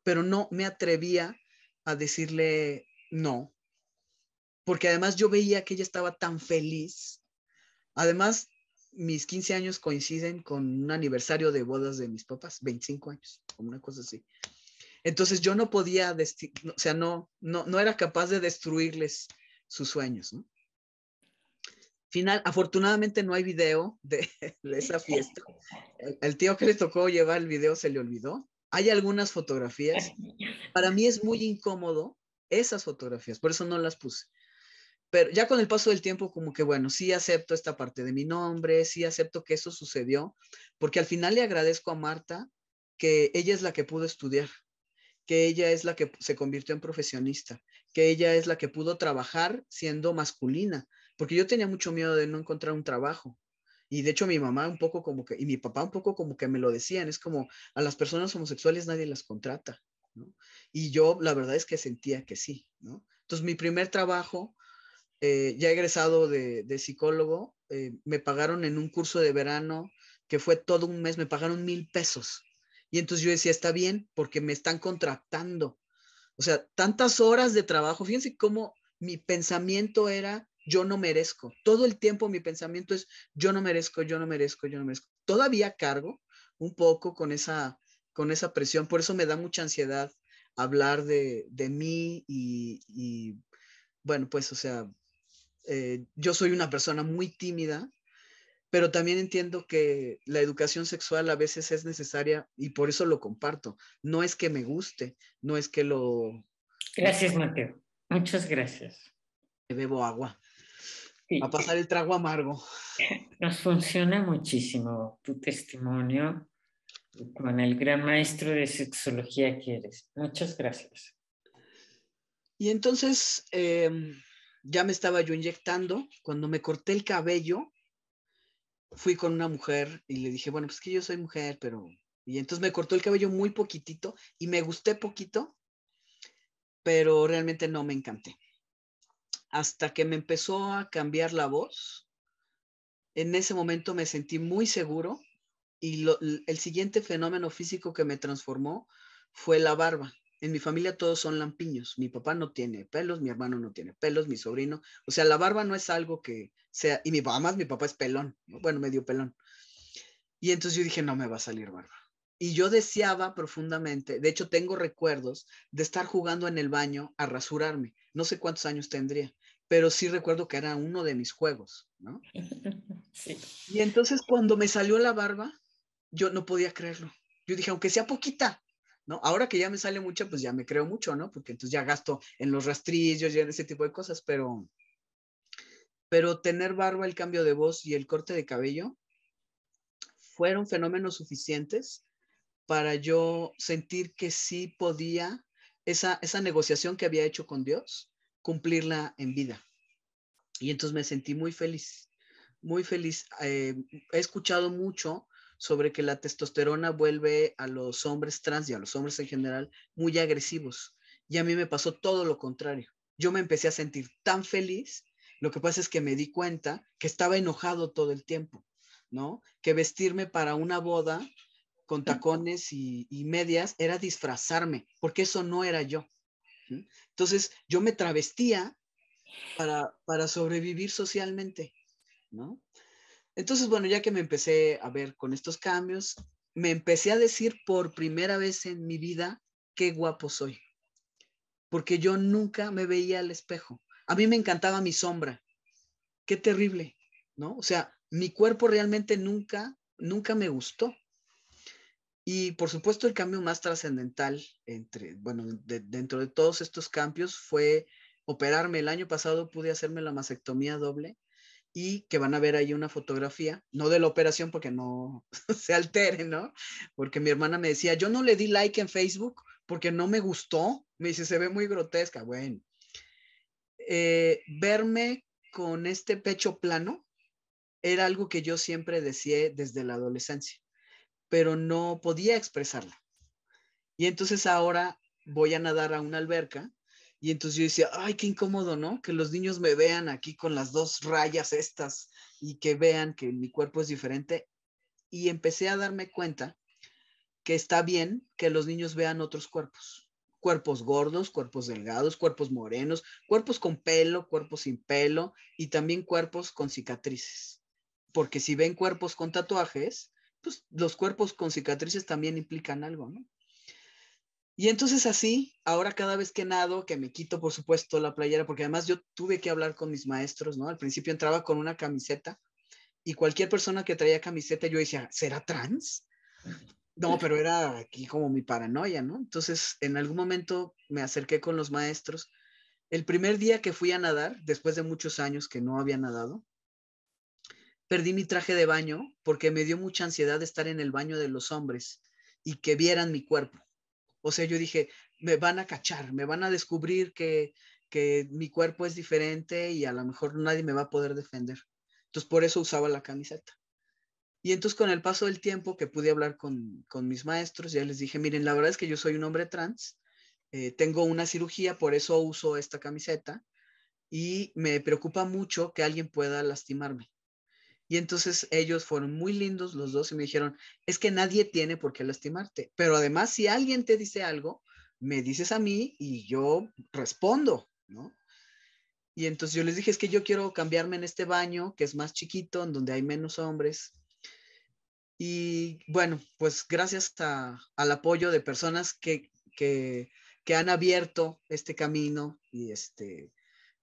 pero no me atrevía a decirle no, porque además yo veía que ella estaba tan feliz. Además, mis 15 años coinciden con un aniversario de bodas de mis papás, 25 años, como una cosa así. Entonces yo no podía, o sea, no era capaz de destruirles sus sueños, ¿no? Afortunadamente no hay video de esa fiesta. El tío que le tocó llevar el video se le olvidó. Hay algunas fotografías. Para mí es muy incómodo esas fotografías, por eso no las puse. Pero ya con el paso del tiempo, como que bueno, sí acepto esta parte de mi nombre, sí acepto que eso sucedió, porque al final le agradezco a Marta que ella es la que pudo estudiar, que ella es la que se convirtió en profesionista, que ella es la que pudo trabajar siendo masculina, porque yo tenía mucho miedo de no encontrar un trabajo. Y de hecho mi mamá un poco como que, y mi papá un poco como que me lo decían, es como a las personas homosexuales nadie las contrata, ¿no? Y yo la verdad es que sentía que sí, ¿no? Entonces mi primer trabajo, ya egresado de psicólogo, me pagaron en un curso de verano que fue todo un mes, me pagaron 1,000 pesos. Y entonces yo decía, está bien, porque me están contratando. O sea, tantas horas de trabajo. Fíjense cómo mi pensamiento era, yo no merezco. Todo el tiempo mi pensamiento es, yo no merezco, yo no merezco, yo no merezco. Todavía cargo un poco con esa presión. Por eso me da mucha ansiedad hablar de mí y, bueno, pues, o sea, yo soy una persona muy tímida, pero también entiendo que la educación sexual a veces es necesaria y por eso lo comparto. No es que me guste, no es que no es Gracias, Mateo. Muchas gracias. que bebo agua, a Sí, pasar el trago amargo. nos funciona muchísimo tu testimonio con el gran maestro de sexología que eres. Muchas gracias. Y entonces ya me estaba yo inyectando. Cuando me corté el cabello, fui con una mujer y le dije, bueno, pues que yo soy mujer, pero... Y entonces me cortó el cabello muy poquitito y me gusté poquito, pero realmente no me encanté. Hasta que me empezó a cambiar la voz, en ese momento me sentí muy seguro y el siguiente fenómeno físico que me transformó fue la barba. En mi familia todos son lampiños. Mi papá no tiene pelos, mi hermano no tiene pelos, mi sobrino. O sea, la barba no es algo que sea... Y además mi papá es pelón, ¿no? Bueno, medio pelón. Y entonces yo dije, no me va a salir barba. Y yo deseaba profundamente, de hecho tengo recuerdos de estar jugando en el baño a rasurarme. No sé cuántos años tendría, pero sí recuerdo que era uno de mis juegos, ¿no? Sí. Y entonces cuando me salió la barba, yo no podía creerlo. Yo dije, aunque sea poquita, ¿no? Ahora que ya me sale mucha, pues ya me creo mucho, ¿no? Porque entonces ya gasto en los rastrillos y en ese tipo de cosas, pero tener barba, el cambio de voz y el corte de cabello fueron fenómenos suficientes para yo sentir que sí podía esa negociación que había hecho con Dios, cumplirla en vida. Y entonces me sentí muy feliz, muy feliz. He escuchado mucho sobre que la testosterona vuelve a los hombres trans y a los hombres en general muy agresivos. Y a mí me pasó todo lo contrario. Yo me empecé a sentir tan feliz. Lo que pasa es que me di cuenta que estaba enojado todo el tiempo, ¿no? Que vestirme para una boda con tacones y medias era disfrazarme, porque eso no era yo. Entonces yo me travestía para sobrevivir socialmente, ¿no? Entonces, bueno, ya que me empecé a ver con estos cambios, me empecé a decir por primera vez en mi vida qué guapo soy, porque yo nunca me veía al espejo. A mí me encantaba mi sombra, qué terrible, ¿no? O sea, mi cuerpo realmente nunca me gustó. Y por supuesto el cambio más trascendental bueno, dentro de todos estos cambios fue operarme. El año pasado pude hacerme la mastectomía doble y que van a ver ahí una fotografía, no de la operación porque no se altere, ¿no? Porque mi hermana me decía, yo no le di like en Facebook porque no me gustó. Me dice, se ve muy grotesca. Bueno, verme con este pecho plano era algo que yo siempre deseé desde la adolescencia, pero no podía expresarla. Y entonces ahora voy a nadar a una alberca y entonces yo decía, ay, qué incómodo, ¿no? Que los niños me vean aquí con las dos rayas estas y que vean que mi cuerpo es diferente. Y empecé a darme cuenta que está bien que los niños vean otros cuerpos. Cuerpos gordos, cuerpos delgados, cuerpos morenos, cuerpos con pelo, cuerpos sin pelo y también cuerpos con cicatrices. Porque si ven cuerpos con tatuajes, pues los cuerpos con cicatrices también implican algo, ¿no? Y entonces así, ahora cada vez que nado, que me quito por supuesto la playera, porque además yo tuve que hablar con mis maestros, ¿no? Al principio entraba con una camiseta y cualquier persona que traía camiseta yo decía, ¿será trans? No, pero era aquí como mi paranoia, ¿no? Entonces en algún momento me acerqué con los maestros. El primer día que fui a nadar, después de muchos años que no había nadado, perdí mi traje de baño porque me dio mucha ansiedad de estar en el baño de los hombres y que vieran mi cuerpo. O sea, yo dije, me van a cachar, me van a descubrir que mi cuerpo es diferente y a lo mejor nadie me va a poder defender. Entonces, por eso usaba la camiseta. Y entonces, con el paso del tiempo que pude hablar con mis maestros, ya les dije, miren, la verdad es que yo soy un hombre trans, tengo una cirugía, por eso uso esta camiseta y me preocupa mucho que alguien pueda lastimarme. Y entonces ellos fueron muy lindos los dos y me dijeron, es que nadie tiene por qué lastimarte, pero además si alguien te dice algo, me dices a mí y yo respondo, ¿no? Y entonces yo les dije, es que yo quiero cambiarme en este baño, que es más chiquito, en donde hay menos hombres. Y bueno, pues gracias al apoyo de personas que han abierto este camino y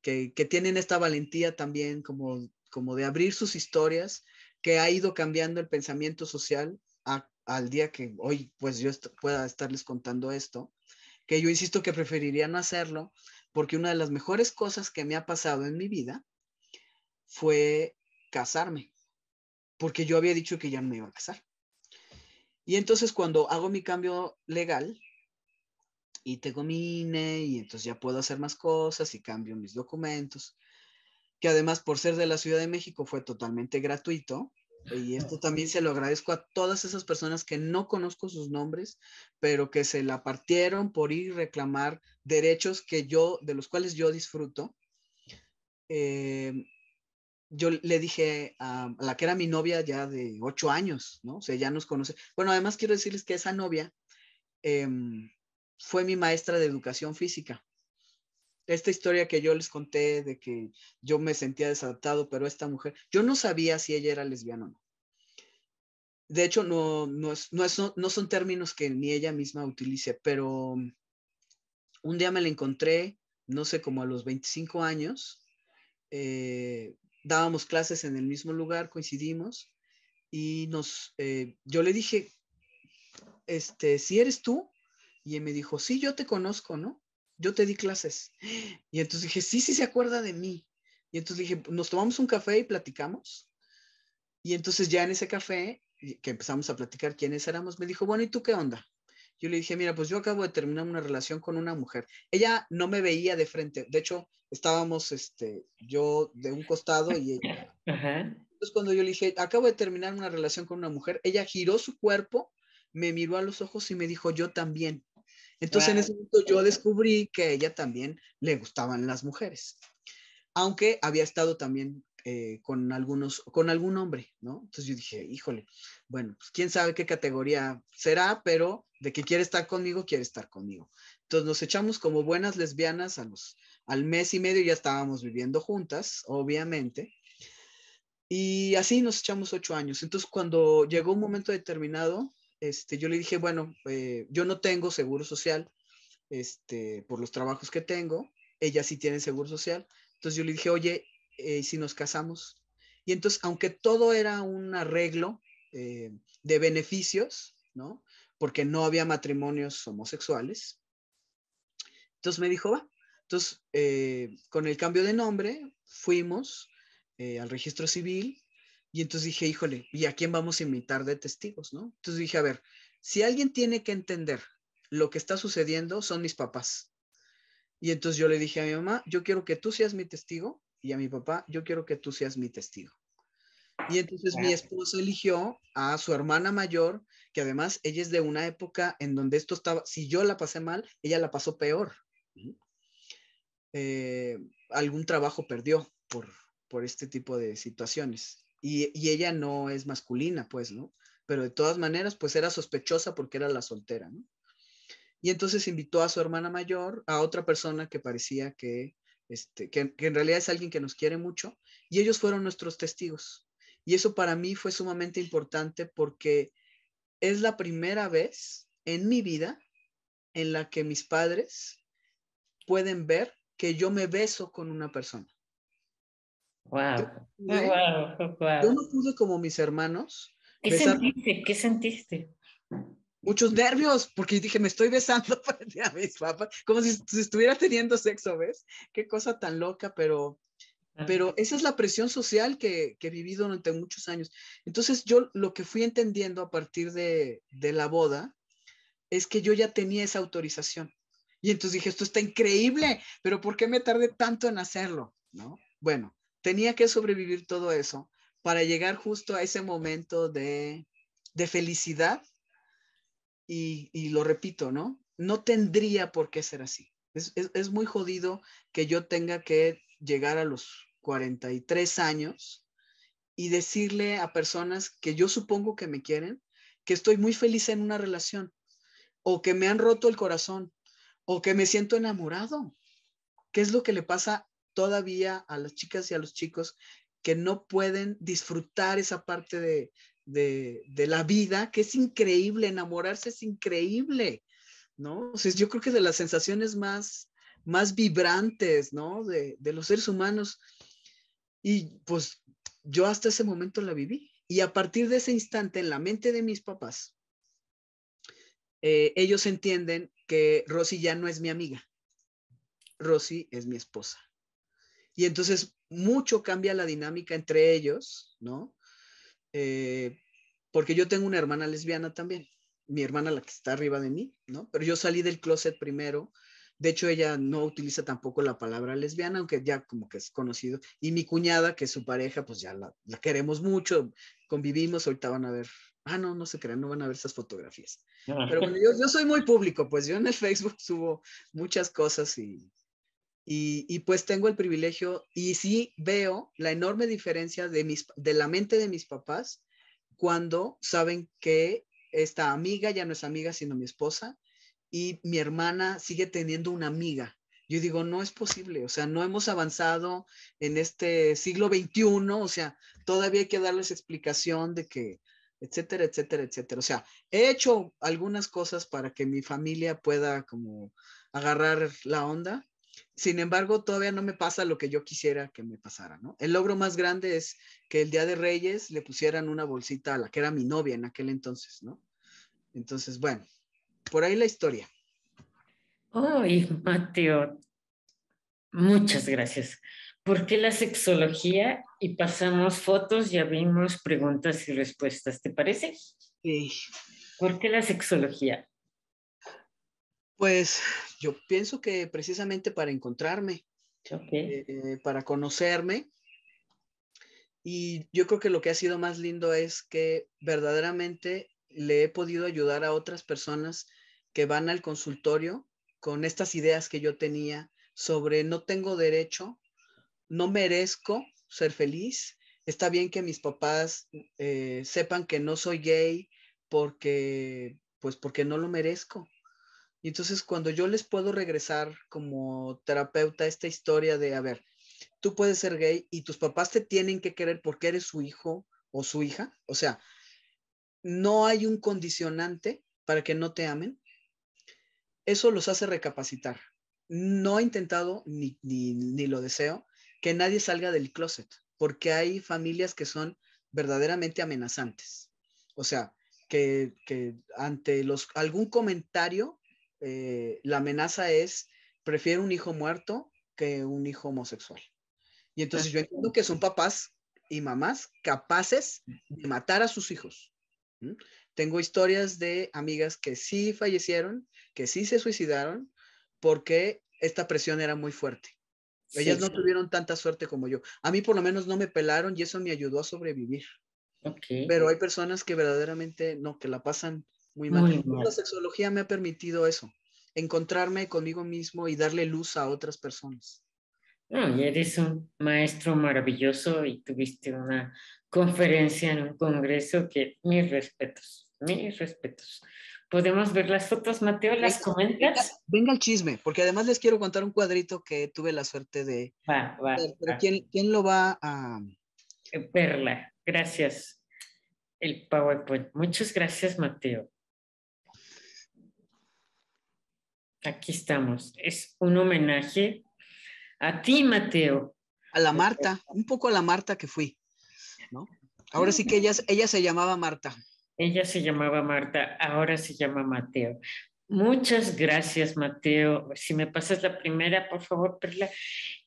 que tienen esta valentía también como de abrir sus historias, que ha ido cambiando el pensamiento social al día que hoy pues yo pueda estarles contando esto, que yo insisto que preferiría no hacerlo, porque una de las mejores cosas que me ha pasado en mi vida fue casarme, porque yo había dicho que ya no me iba a casar. Y entonces cuando hago mi cambio legal y tengo mi INE y entonces ya puedo hacer más cosas y cambio mis documentos, que además por ser de la Ciudad de México fue totalmente gratuito. Y esto también se lo agradezco a todas esas personas que no conozco sus nombres, pero que se la partieron por ir a reclamar derechos de los cuales yo disfruto. Eh, yo le dije a la que era mi novia ya de 8 años, ¿no? O sea, ya nos conoce. Bueno, además quiero decirles que esa novia eh, fue mi maestra de educación física. Esta historia que yo les conté de que yo me sentía desadaptado, pero esta mujer, yo no sabía si ella era lesbiana o no. De hecho, no son términos que ni ella misma utilice, pero un día me la encontré, no sé, como a los 25 años, dábamos clases en el mismo lugar, coincidimos, y yo le dije, ¿si eres tú? Y él me dijo, sí, yo te conozco, ¿no? Yo te di clases. Y entonces dije, sí, sí se acuerda de mí. Y entonces dije, nos tomamos un café y platicamos. Y entonces ya en ese café, que empezamos a platicar quiénes éramos, me dijo, bueno, ¿y tú qué onda? Yo le dije, mira, pues yo acabo de terminar una relación con una mujer. Ella no me veía de frente. De hecho, estábamos, yo de un costado y ella. Ajá. Entonces, cuando yo le dije, acabo de terminar una relación con una mujer, ella giró su cuerpo, me miró a los ojos y me dijo, yo también. Entonces, en ese Wow. momento yo descubrí que a ella también le gustaban las mujeres, aunque había estado también con algún hombre, ¿no? Entonces yo dije, híjole, bueno, pues quién sabe qué categoría será, pero de que quiere estar conmigo, quiere estar conmigo. Entonces nos echamos como buenas lesbianas al mes y medio, ya estábamos viviendo juntas, obviamente, y así nos echamos 8 años. Entonces cuando llegó un momento determinado, yo le dije, bueno, yo no tengo seguro social, por los trabajos que tengo, ella sí tiene seguro social. Entonces yo le dije, oye, si nos casamos. Y entonces, aunque todo era un arreglo de beneficios, ¿no? Porque no había matrimonios homosexuales, entonces me dijo, va. Entonces, con el cambio de nombre, fuimos, al registro civil. Y entonces dije, híjole, ¿y a quién vamos a invitar de testigos, no? Entonces dije, a ver, si alguien tiene que entender lo que está sucediendo, son mis papás. Y entonces yo le dije a mi mamá, yo quiero que tú seas mi testigo, y a mi papá, yo quiero que tú seas mi testigo. Y entonces mi esposa eligió a su hermana mayor, que además ella es de una época en donde esto estaba, si yo la pasé mal, ella la pasó peor. Eh, Algún trabajo perdió por este tipo de situaciones. Y ella no es masculina, pues, ¿no? Pero de todas maneras, pues era sospechosa porque era la soltera, ¿no? Y entonces invitó a su hermana mayor, a otra persona que parecía que en realidad es alguien que nos quiere mucho, y ellos fueron nuestros testigos. Y eso para mí fue sumamente importante porque es la primera vez en mi vida en la que mis padres pueden ver que yo me beso con una persona. Yo Wow, pude, wow, yo wow. no pude como mis hermanos ¿Qué besar sentiste? ¿Qué sentiste? muchos nervios, porque dije, me estoy besando frente a mis papás, como si estuviera teniendo sexo, ¿ves? Qué cosa tan loca, Ah, pero esa es la presión social que he vivido durante muchos años. Entonces yo lo que fui entendiendo a partir de la boda es que yo ya tenía esa autorización. Y entonces dije, esto está increíble, pero ¿por qué me tardé tanto en hacerlo? ¿No? Bueno, tenía que sobrevivir todo eso para llegar justo a ese momento de felicidad y lo repito, ¿no? No tendría por qué ser así. Es muy jodido que yo tenga que llegar a los 43 años y decirle a personas que yo supongo que me quieren que estoy muy feliz en una relación o que me han roto el corazón o que me siento enamorado. ¿Qué es lo que le pasa todavía a las chicas y a los chicos que no pueden disfrutar esa parte de la vida, que es increíble, enamorarse es increíble, ¿no? O sea, yo creo que de las sensaciones más vibrantes, ¿no? De los seres humanos. Y pues yo hasta ese momento la viví. Y a partir de ese instante, en la mente de mis papás, ellos entienden que Rosy ya no es mi amiga, Rosy es mi esposa. Y entonces mucho cambia la dinámica entre ellos, ¿no? Eh, Porque yo tengo una hermana lesbiana también, mi hermana la que está arriba de mí, ¿no? Pero yo salí del closet primero. De hecho, ella no utiliza tampoco la palabra lesbiana, aunque ya como que es conocido. Y mi cuñada, que es su pareja, pues ya la queremos mucho, convivimos, ahorita van a ver. Ah, no, no se crean, no van a ver esas fotografías. Pero bueno, yo soy muy público, pues yo en el Facebook subo muchas cosas y pues tengo el privilegio y sí veo la enorme diferencia de la mente de mis papás cuando saben que esta amiga ya no es amiga, sino mi esposa, y mi hermana sigue teniendo una amiga. Yo digo, no es posible, o sea, no hemos avanzado en este siglo XXI, o sea, todavía hay que darles explicación de que, etcétera, etcétera, etcétera. O sea, he hecho algunas cosas para que mi familia pueda como agarrar la onda. Sin embargo, todavía no me pasa lo que yo quisiera que me pasara, ¿no? El logro más grande es que el Día de Reyes le pusieran una bolsita a la que era mi novia en aquel entonces, ¿no? Entonces, bueno, por ahí la historia. oh, y Mateo, muchas gracias. ¿Por qué la sexología? Y pasamos fotos, ya vimos preguntas y respuestas, ¿te parece? Y ¿Por qué la sexología? pues yo pienso que precisamente para encontrarme, Ok. para conocerme, y yo creo que lo que ha sido más lindo es que verdaderamente le he podido ayudar a otras personas que van al consultorio con estas ideas que yo tenía sobre no tengo derecho, no merezco ser feliz. Está bien que mis papás sepan que no soy gay porque no lo merezco. Y entonces cuando yo les puedo regresar como terapeuta esta historia de, a ver, tú puedes ser gay y tus papás te tienen que querer porque eres su hijo o su hija, o sea, no hay un condicionante para que no te amen, eso los hace recapacitar. No he intentado, ni lo deseo, que nadie salga del closet, porque hay familias que son verdaderamente amenazantes. O sea, que ante algún comentario, la amenaza es, prefiero un hijo muerto que un hijo homosexual. Y entonces yo entiendo que son papás y mamás capaces de matar a sus hijos. ¿Mm? Tengo historias de amigas que sí fallecieron, que sí se suicidaron, porque esta presión era muy fuerte. Ellas Sí, no tuvieron tanta suerte como yo. A mí por lo menos no me pelaron y eso me ayudó a sobrevivir. ok, Pero hay personas que verdaderamente no, que la pasan muy mal. muy La mal. sexología me ha permitido eso, encontrarme conmigo mismo y darle luz a otras personas. No, y eres un maestro maravilloso y tuviste una conferencia en un congreso que mis respetos, mis respetos. ¿Podemos ver las fotos, Mateo? ¿Las Venga, comentas? venga el chisme, porque además les quiero contar un cuadrito que tuve la suerte de Va, va, ver, pero va. ¿quién lo va a...? Perla, gracias. El PowerPoint. Muchas gracias, Mateo. Aquí estamos. Es un homenaje a ti, Mateo. A la Marta, un poco a la Marta que fui, ¿no? Ahora sí que ella se llamaba Marta. Ella se llamaba Marta, ahora se llama Mateo. Muchas gracias, Mateo. Si me pasas la primera, por favor, Perla.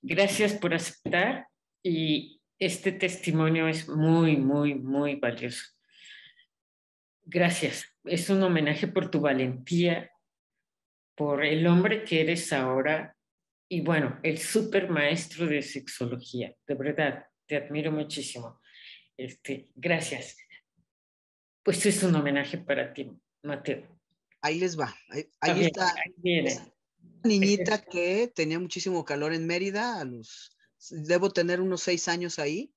Gracias por aceptar y este testimonio es muy, muy, muy valioso. Gracias. Es un homenaje por tu valentía, por el hombre que eres ahora y bueno, el super maestro de sexología. De verdad, te admiro muchísimo. Gracias. Pues es un homenaje para ti, Mateo. Ahí les va. Ah, Ahí bien, está ahí viene. esa niñita que tenía muchísimo calor en Mérida, debo tener unos 6 años ahí,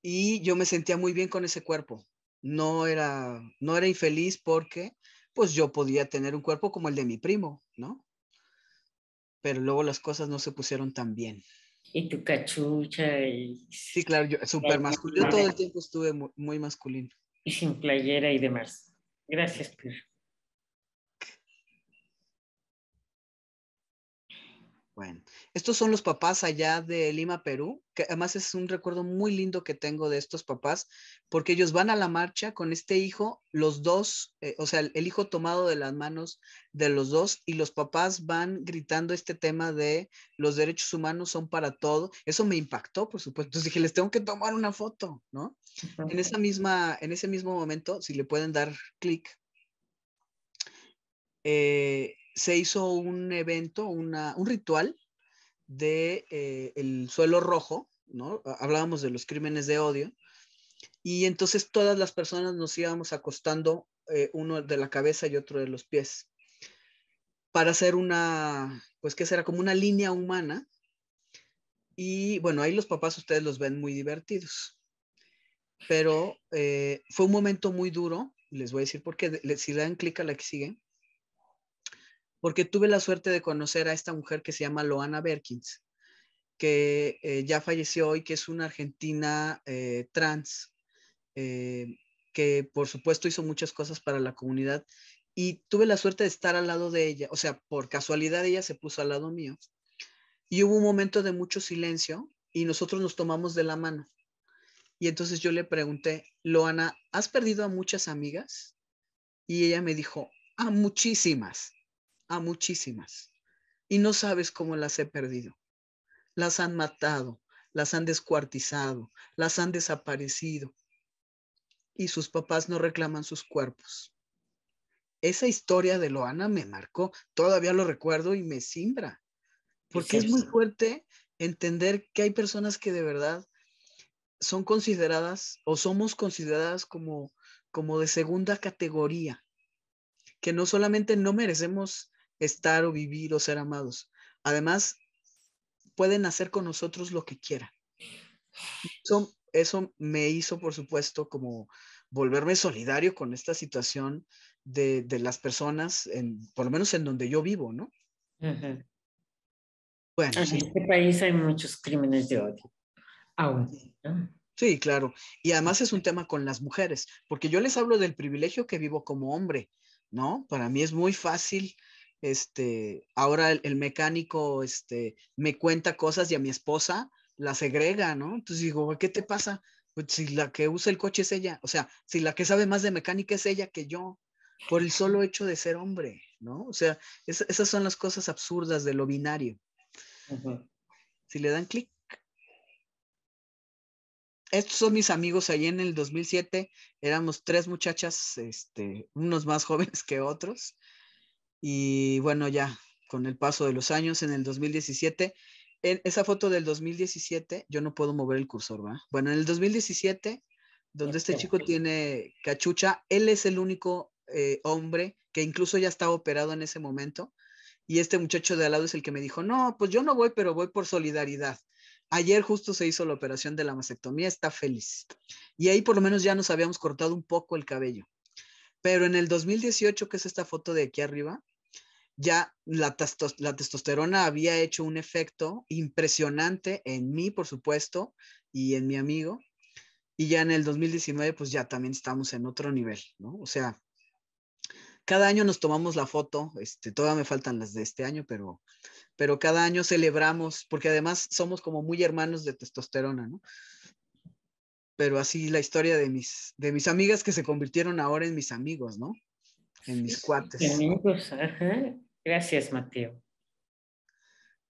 y yo me sentía muy bien con ese cuerpo. No era infeliz porque pues yo podía tener un cuerpo como el de mi primo, ¿no? Pero luego las cosas no se pusieron tan bien. Y tu cachucha Sí, claro, yo súper masculino. Yo todo el tiempo estuve muy, muy masculino. y sin playera y demás. Gracias, Pedro. Bueno, estos son los papás allá de Lima, Perú, que además es un recuerdo muy lindo que tengo de estos papás, porque ellos van a la marcha con este hijo, los dos, o sea, el hijo tomado de las manos de los dos, y los papás van gritando este tema de los derechos humanos son para todo. Eso me impactó, por supuesto. Entonces dije, les tengo que tomar una foto, ¿no? En ese mismo momento, si le pueden dar clic, se hizo un evento, un ritual de el suelo rojo, ¿no? Hablábamos de los crímenes de odio, y entonces todas las personas nos íbamos acostando, uno de la cabeza y otro de los pies, para hacer pues que será como una línea humana, y bueno, ahí los papás ustedes los ven muy divertidos, pero fue un momento muy duro, les voy a decir por qué, si le dan clic a la que sigue, porque tuve la suerte de conocer a esta mujer que se llama Loana Berkins, que ya falleció y que es una argentina trans, eh, que por supuesto hizo muchas cosas para la comunidad, y tuve la suerte de estar al lado de ella, o sea, por casualidad ella se puso al lado mío, y hubo un momento de mucho silencio y nosotros nos tomamos de la mano. Y entonces yo le pregunté, Loana, ¿has perdido a muchas amigas? Y ella me dijo, a muchísimas. Y no sabes cómo las he perdido. Las han matado, las han descuartizado, las han desaparecido, y sus papás no reclaman sus cuerpos. Esa historia de Loana me marcó, todavía lo recuerdo y me simbra, porque es muy fuerte entender que hay personas que de verdad son consideradas o somos consideradas como de segunda categoría, que no solamente no merecemos estar o vivir o ser amados, además pueden hacer con nosotros lo que quieran. Eso me hizo, por supuesto, como volverme solidario con esta situación de las personas, por lo menos en donde yo vivo, ¿no? Ujú. Bueno, En sí, este país hay muchos crímenes de odio, aún, ¿no? sí, claro. Y además es un tema con las mujeres, porque yo les hablo del privilegio que vivo como hombre, ¿no? Para mí es muy fácil, ahora el mecánico, me cuenta cosas y a mi esposa la segrega, ¿no? Entonces digo, ¿qué te pasa? Pues si la que usa el coche es ella, o sea, si la que sabe más de mecánica es ella que yo, por el solo hecho de ser hombre, ¿no? O sea, esas son las cosas absurdas de lo binario. Ujú. Si le dan clic, estos son mis amigos ahí en el 2007. Éramos 3 muchachas, unos más jóvenes que otros. Y bueno, ya con el paso de los años, en el 2017, en esa foto del 2017, yo no puedo mover el cursor, ¿va? Bueno, en el 2017, donde este chico tiene cachucha, él es el único hombre que incluso ya estaba operado en ese momento. Y este muchacho de al lado es el que me dijo, no, pues yo no voy, pero voy por solidaridad. Ayer justo se hizo la operación de la mastectomía, está feliz. Y ahí por lo menos ya nos habíamos cortado un poco el cabello. Pero en el 2018, que es esta foto de aquí arriba, ya la testosterona había hecho un efecto impresionante en mí, por supuesto, y en mi amigo. Y ya en el 2019, pues ya también estamos en otro nivel, ¿no? O sea, cada año nos tomamos la foto, todavía me faltan las de este año, pero cada año celebramos, porque además somos como muy hermanos de testosterona, ¿no? Pero así la historia de mis amigas que se convirtieron ahora en mis amigos, ¿no? En mis cuates. Amigos, ajá. Gracias, Mateo.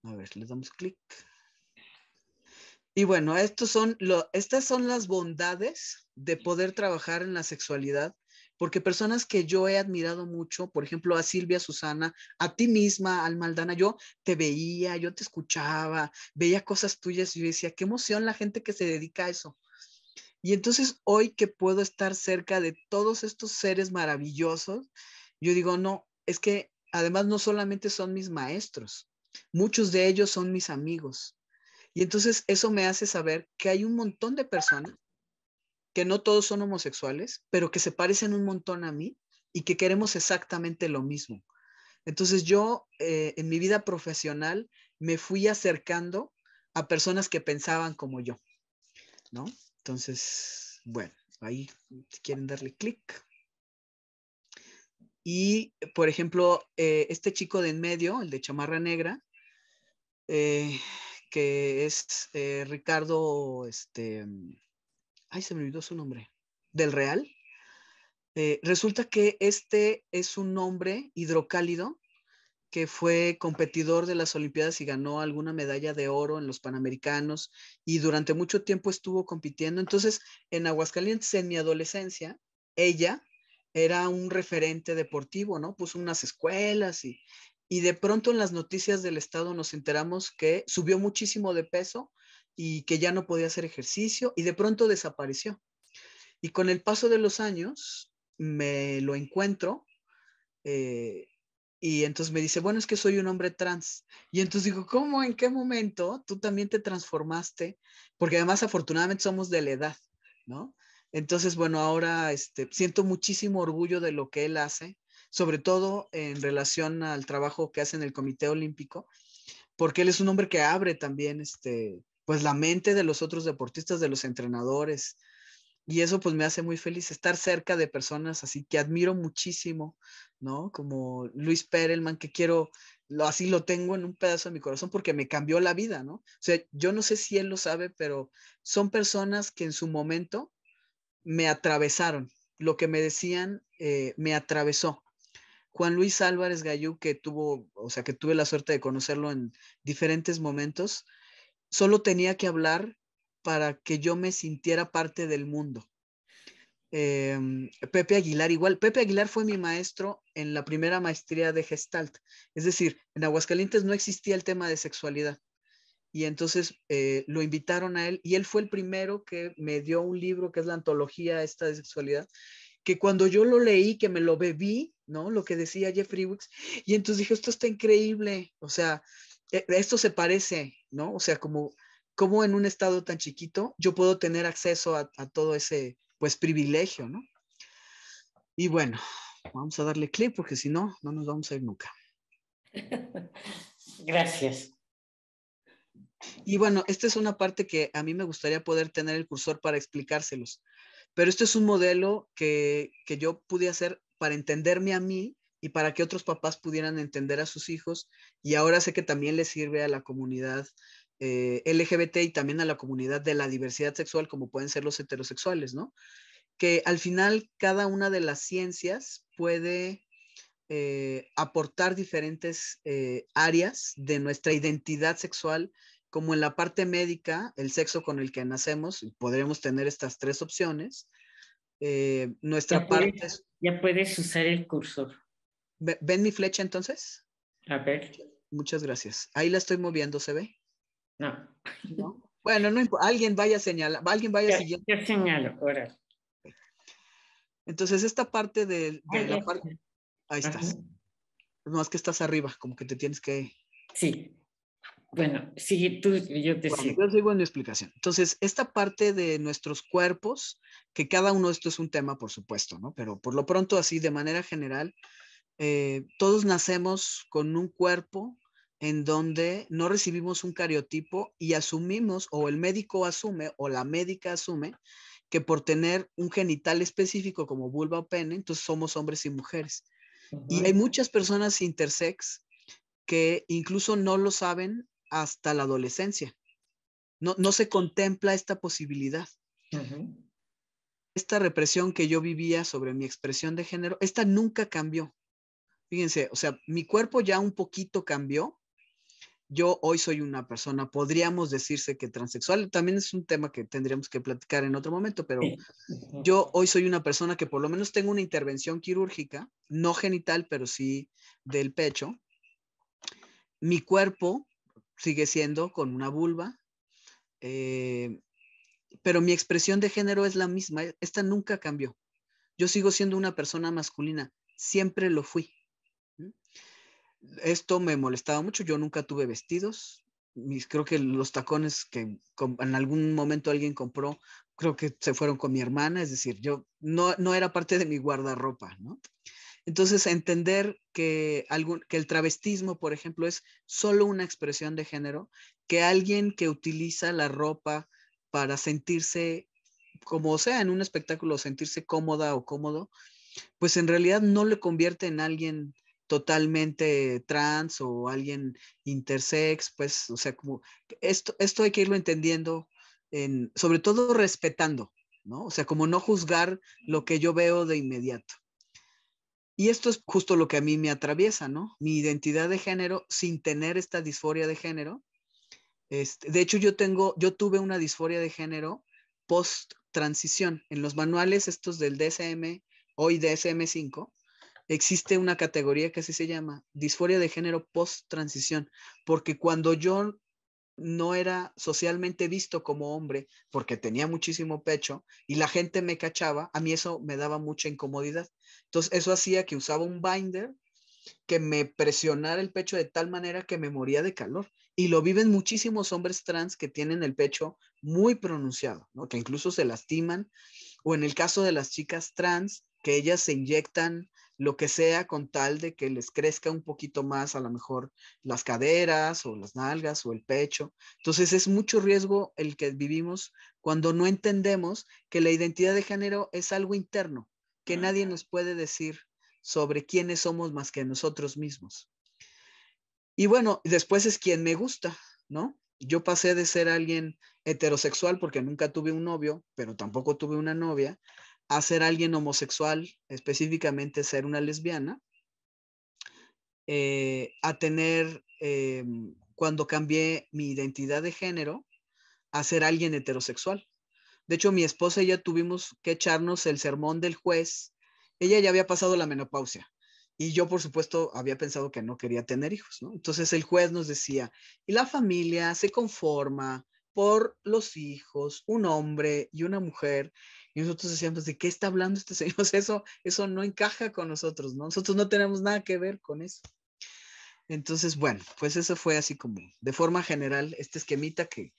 A ver, le damos clic. Y bueno, estas son las bondades de poder trabajar en la sexualidad, porque personas que yo he admirado mucho, por ejemplo, a Silvia Susana, a ti misma, Alma Aldana, yo te veía, yo te escuchaba, veía cosas tuyas y yo decía, qué emoción la gente que se dedica a eso. Y entonces hoy que puedo estar cerca de todos estos seres maravillosos, yo digo, no, es que además no solamente son mis maestros, muchos de ellos son mis amigos. Y entonces eso me hace saber que hay un montón de personas, que no todos son homosexuales, pero que se parecen un montón a mí y que queremos exactamente lo mismo. Entonces yo en mi vida profesional me fui acercando a personas que pensaban como yo, ¿no? Entonces, bueno, ahí si quieren darle clic. Y, por ejemplo, este chico de en medio, el de chamarra negra, eh, que es Ricardo, ay, se me olvidó su nombre, del Real. Resulta que este es un hombre hidrocálido que fue competidor de las Olimpiadas y ganó alguna medalla de oro en los Panamericanos y durante mucho tiempo estuvo compitiendo. Entonces, en Aguascalientes, en mi adolescencia, ella era un referente deportivo, ¿no? Puso unas escuelas y de pronto en las noticias del estado nos enteramos que subió muchísimo de peso y que ya no podía hacer ejercicio y de pronto desapareció. Y con el paso de los años me lo encuentro eh, y entonces me dice, bueno, es que soy un hombre trans. Y entonces digo, ¿cómo? ¿En qué momento tú también te transformaste? Porque además afortunadamente somos de la edad, ¿no? Entonces, bueno, ahora siento muchísimo orgullo de lo que él hace, sobre todo en relación al trabajo que hace en el Comité Olímpico, porque él es un hombre que abre también, pues la mente de los otros deportistas, de los entrenadores, y eso pues me hace muy feliz estar cerca de personas así que admiro muchísimo, ¿no? Como Luis Perelman, que quiero, así lo tengo en un pedazo de mi corazón porque me cambió la vida, ¿no? O sea, yo no sé si él lo sabe, pero son personas que en su momento me atravesaron. Lo que me decían me atravesó. Juan Luis Álvarez Gayú, que tuvo, o sea, que tuve la suerte de conocerlo en diferentes momentos, solo tenía que hablar para que yo me sintiera parte del mundo. Pepe Aguilar, igual, Pepe Aguilar fue mi maestro en la primera maestría de Gestalt, es decir, en Aguascalientes no existía el tema de sexualidad y entonces lo invitaron a él y él fue el primero que me dio un libro que es la antología esta de sexualidad, que cuando yo lo leí, que me lo bebí, ¿no? Lo que decía Jeffrey Wicks, y entonces dije, esto está increíble, o sea, esto se parece, ¿no? O sea, como en un estado tan chiquito yo puedo tener acceso a todo ese, pues, privilegio, ¿no? Y bueno, vamos a darle clic porque si no, no nos vamos a ir nunca. Gracias. Y bueno, esta es una parte que a mí me gustaría poder tener el cursor para explicárselos. Pero este es un modelo que yo pude hacer para entenderme a mí y para que otros papás pudieran entender a sus hijos. Y ahora sé que también le sirve a la comunidad LGBT y también a la comunidad de la diversidad sexual, como pueden ser los heterosexuales, ¿no? Que al final cada una de las ciencias puede aportar diferentes áreas de nuestra identidad sexual como en la parte médica, el sexo con el que nacemos, podremos tener estas tres opciones. Nuestra parte es... Ya puedes usar el cursor. ¿Ven mi flecha entonces? A ver. Muchas gracias. Ahí la estoy moviendo, ¿se ve? No. ¿No? Bueno, no importa. Alguien vaya a señalar, alguien vaya siguiendo. Yo señalo, ahora. Entonces, esta parte de la parte... Ahí Ajá. estás. No, es que estás arriba, como que te tienes que... Sí. Bueno, sigue tú y yo te Bueno, sigo. yo sigo en mi explicación. Entonces, esta parte de nuestros cuerpos, que cada uno de estos es un tema, por supuesto, ¿no? Pero por lo pronto, así de manera general, todos nacemos con un cuerpo en donde no recibimos un cariotipo y asumimos, o el médico asume, o la médica asume, que por tener un genital específico como vulva o pene, entonces somos hombres y mujeres. Y hay muchas personas intersex que incluso no lo saben hasta la adolescencia. No se contempla esta posibilidad. Esta represión que yo vivía sobre mi expresión de género, esta nunca cambió. Fíjense, o sea, mi cuerpo ya un poquito cambió. Yo hoy soy una persona, podríamos decirse que transexual, también es un tema que tendríamos que platicar en otro momento, pero yo hoy soy una persona que por lo menos tengo una intervención quirúrgica, no genital, pero sí del pecho. Mi cuerpo sigue siendo con una vulva, pero mi expresión de género es la misma, esta nunca cambió. Yo sigo siendo una persona masculina, siempre lo fui. Esto me molestaba mucho, yo nunca tuve vestidos, creo que los tacones que en algún momento alguien compró, creo que se fueron con mi hermana, es decir, yo no era parte de mi guardarropa, ¿no? Entonces, entender que el travestismo, por ejemplo, es solo una expresión de género, que alguien que utiliza la ropa para sentirse, como sea, en un espectáculo, sentirse cómoda o cómodo, pues en realidad no le convierte en alguien totalmente trans o alguien intersex, pues, o sea, como esto hay que irlo entendiendo, sobre todo respetando, ¿no? O sea, como no juzgar lo que yo veo de inmediato. Y esto es justo lo que a mí me atraviesa, ¿no? Mi identidad de género sin tener esta disforia de género. De hecho, yo tuve una disforia de género post transición. En los manuales estos del DSM, hoy DSM-5, existe una categoría que así se llama, disforia de género post transición, porque cuando yo no era socialmente visto como hombre porque tenía muchísimo pecho y la gente me cachaba, a mí eso me daba mucha incomodidad. Entonces eso hacía que usaba un binder que me presionara el pecho de tal manera que me moría de calor. Y lo viven muchísimos hombres trans que tienen el pecho muy pronunciado, ¿no? Que incluso se lastiman, o en el caso de las chicas trans, que ellas se inyectan lo que sea con tal de que les crezca un poquito más, a lo mejor las caderas o las nalgas o el pecho. Entonces es mucho riesgo el que vivimos cuando no entendemos que la identidad de género es algo interno, que nadie nos puede decir sobre quiénes somos más que nosotros mismos. Y bueno, después es quien me gusta, ¿no? Yo pasé de ser alguien heterosexual porque nunca tuve un novio, pero tampoco tuve una novia, a ser alguien homosexual, específicamente ser una lesbiana, a tener, cuando cambié mi identidad de género, a ser alguien heterosexual. De hecho, mi esposa y yo tuvimos que echarnos el sermón del juez. Ella ya había pasado la menopausia y yo, por supuesto, había pensado que no quería tener hijos, ¿no? Entonces el juez nos decía, y la familia se conforma por los hijos, un hombre y una mujer. Y nosotros decíamos, ¿de qué está hablando este señor? O sea, eso no encaja con nosotros, ¿no? Nosotros no tenemos nada que ver con eso. Entonces, bueno, pues eso fue así como, de forma general, este esquemita que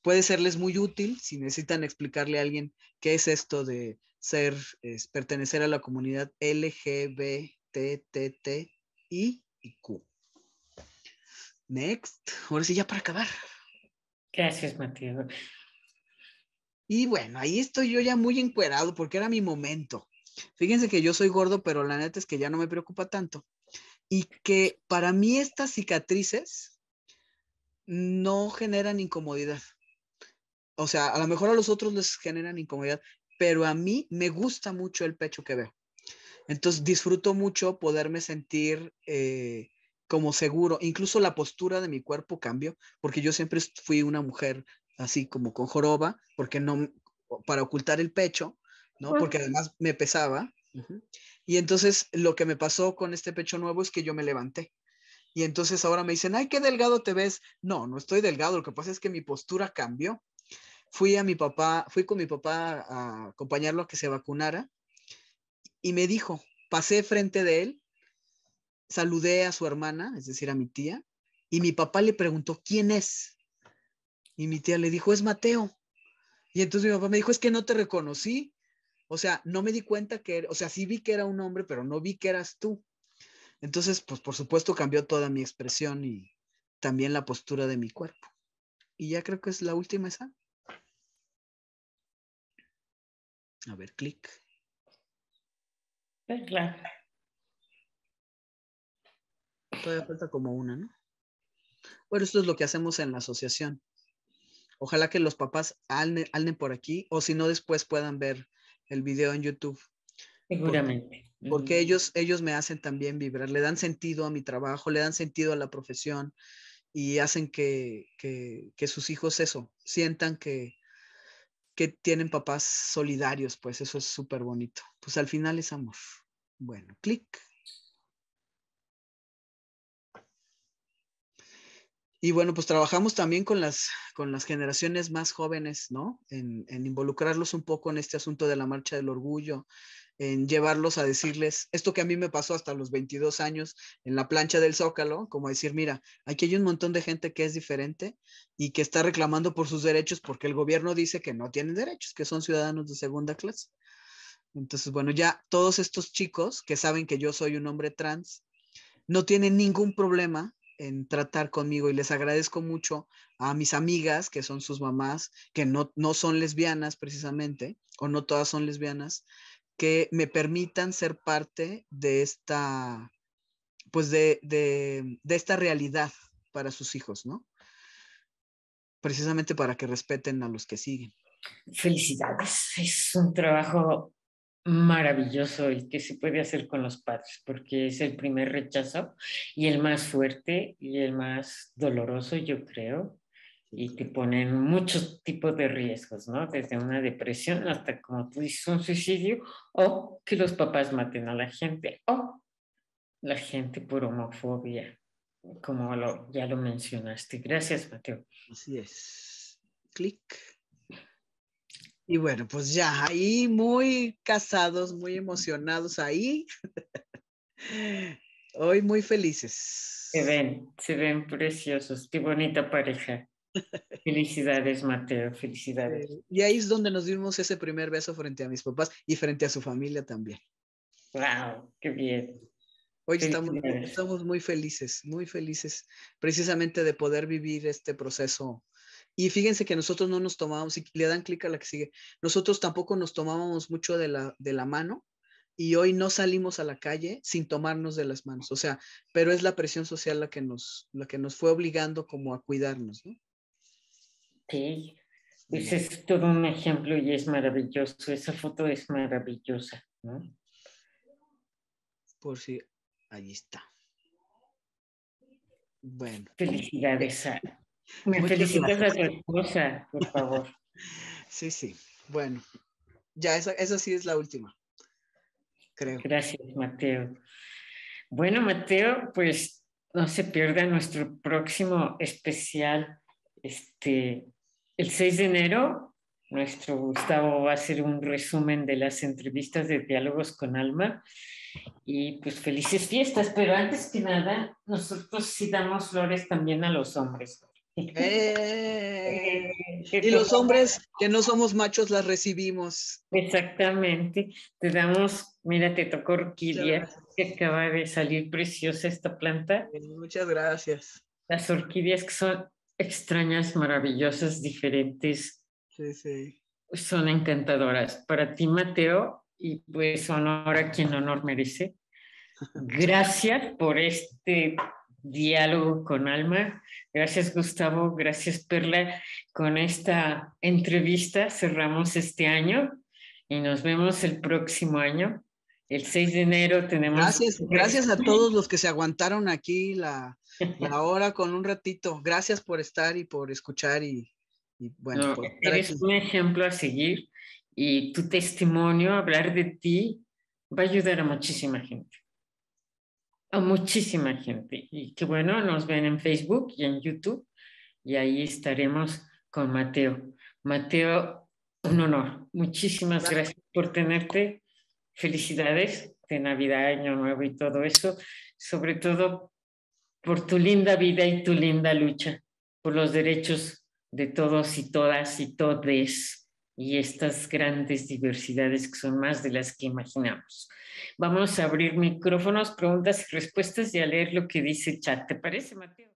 puede serles muy útil si necesitan explicarle a alguien qué es esto de pertenecer a la comunidad LGBTTI y Q. Next, ahora sí ya para acabar. Gracias, Mateo. Y bueno, ahí estoy yo ya muy encuerado porque era mi momento. Fíjense que yo soy gordo, pero la neta es que ya no me preocupa tanto. Y que para mí estas cicatrices no generan incomodidad. O sea, a lo mejor a los otros les generan incomodidad, pero a mí me gusta mucho el pecho que veo. Entonces disfruto mucho poderme sentir como seguro, incluso la postura de mi cuerpo cambió, porque yo siempre fui una mujer así como con joroba, porque no, para ocultar el pecho, ¿no? Porque además me pesaba. Y entonces lo que me pasó con este pecho nuevo es que yo me levanté. Y entonces ahora me dicen, ay, qué delgado te ves. No, no estoy delgado, lo que pasa es que mi postura cambió. Fui con mi papá a acompañarlo a que se vacunara y me dijo, pasé frente de él, saludé a su hermana, es decir, a mi tía, y mi papá le preguntó, ¿quién es? Y mi tía le dijo, es Mateo. Y entonces mi papá me dijo, es que no te reconocí. O sea, no me di cuenta o sea, sí vi que era un hombre, pero no vi que eras tú. Entonces, pues por supuesto cambió toda mi expresión y también la postura de mi cuerpo. Y ya creo que es la última esa. A ver, clic. Perla. Todavía falta como una, ¿no? Bueno, esto es lo que hacemos en la asociación. Ojalá que los papás alnen por aquí, o si no, después puedan ver el video en YouTube. Seguramente. Porque ellos me hacen también vibrar, le dan sentido a mi trabajo, le dan sentido a la profesión y hacen que sus hijos eso, sientan que tienen papás solidarios, pues eso es súper bonito. Pues al final es amor. Bueno, clic. Y bueno, pues trabajamos también con las generaciones más jóvenes, ¿no? En involucrarlos un poco en este asunto de la Marcha del Orgullo, en llevarlos a decirles esto que a mí me pasó hasta los 22 años en la plancha del Zócalo, como decir, mira, aquí hay un montón de gente que es diferente y que está reclamando por sus derechos porque el gobierno dice que no tienen derechos, que son ciudadanos de segunda clase. Entonces, bueno, ya todos estos chicos que saben que yo soy un hombre trans, no tienen ningún problema en tratar conmigo y les agradezco mucho a mis amigas que son sus mamás, que no son lesbianas precisamente, o no todas son lesbianas, que me permitan ser parte de esta, pues de esta realidad para sus hijos, ¿no? Precisamente para que respeten a los que siguen. Felicidades. Es un trabajo maravilloso el que se puede hacer con los padres, porque es el primer rechazo y el más fuerte y el más doloroso, yo creo, y te ponen muchos tipos de riesgos, ¿no? Desde una depresión hasta, como tú dices, un suicidio o que los papás maten a la gente o la gente por homofobia, como ya lo mencionaste. Gracias, Mateo. Así es. Clic. Y bueno, pues ya ahí muy casados, muy emocionados ahí. Hoy muy felices. Se ven preciosos. Qué bonita pareja. Felicidades, Mateo. Felicidades. Y ahí es donde nos dimos ese primer beso frente a mis papás y frente a su familia también. Wow, qué bien. Hoy Felicidades. estamos muy felices precisamente de poder vivir este proceso. Y fíjense que nosotros no nos tomábamos, si le dan clic a la que sigue, nosotros tampoco nos tomábamos mucho de la mano y hoy no salimos a la calle sin tomarnos de las manos. O sea, pero es la presión social la que nos fue obligando como a cuidarnos, ¿no? Sí, pues es todo un ejemplo y es maravilloso. Esa foto es maravillosa, ¿no? Por si, ahí está. Bueno. Felicidades. Me Muchas felicitas a gracias. tu esposa, por favor. Sí, sí. Bueno, ya esa sí es la última, creo. Gracias, Mateo. Bueno, Mateo, pues no se pierda nuestro próximo especial, el 6 de enero. Nuestro Gustavo va a hacer un resumen de las entrevistas de Diálogos con Alma. Y pues felices fiestas, pero antes que nada, nosotros sí damos flores también a los hombres. Y los hombres que no somos machos las recibimos. Exactamente, te damos, mira, te tocó Muchas orquídea, gracias. que acaba de salir preciosa esta planta. Muchas gracias. Las orquídeas que son extrañas, maravillosas, diferentes, Sí, sí. son encantadoras. Para ti, Mateo, y pues honor a quien honor merece. Gracias por este diálogo con Alma. Gracias, Gustavo. Gracias, Perla. Con esta entrevista cerramos este año y nos vemos el próximo año. El 6 de enero tenemos... Gracias a todos los que se aguantaron aquí la hora con un ratito. Gracias por estar y por escuchar y bueno, No, por estar eres aquí. un ejemplo a seguir y tu testimonio, hablar de ti, va a ayudar a muchísima gente. A muchísima gente. Y qué bueno, nos ven en Facebook y en YouTube y ahí estaremos con Mateo. Mateo, un honor. Muchísimas gracias por tenerte. Felicidades de Navidad, Año Nuevo y todo eso. Sobre todo por tu linda vida y tu linda lucha por los derechos de todos y todas y todes y estas grandes diversidades que son más de las que imaginamos. Vamos a abrir micrófonos, preguntas y respuestas y a leer lo que dice el chat. ¿Te parece, Mateo?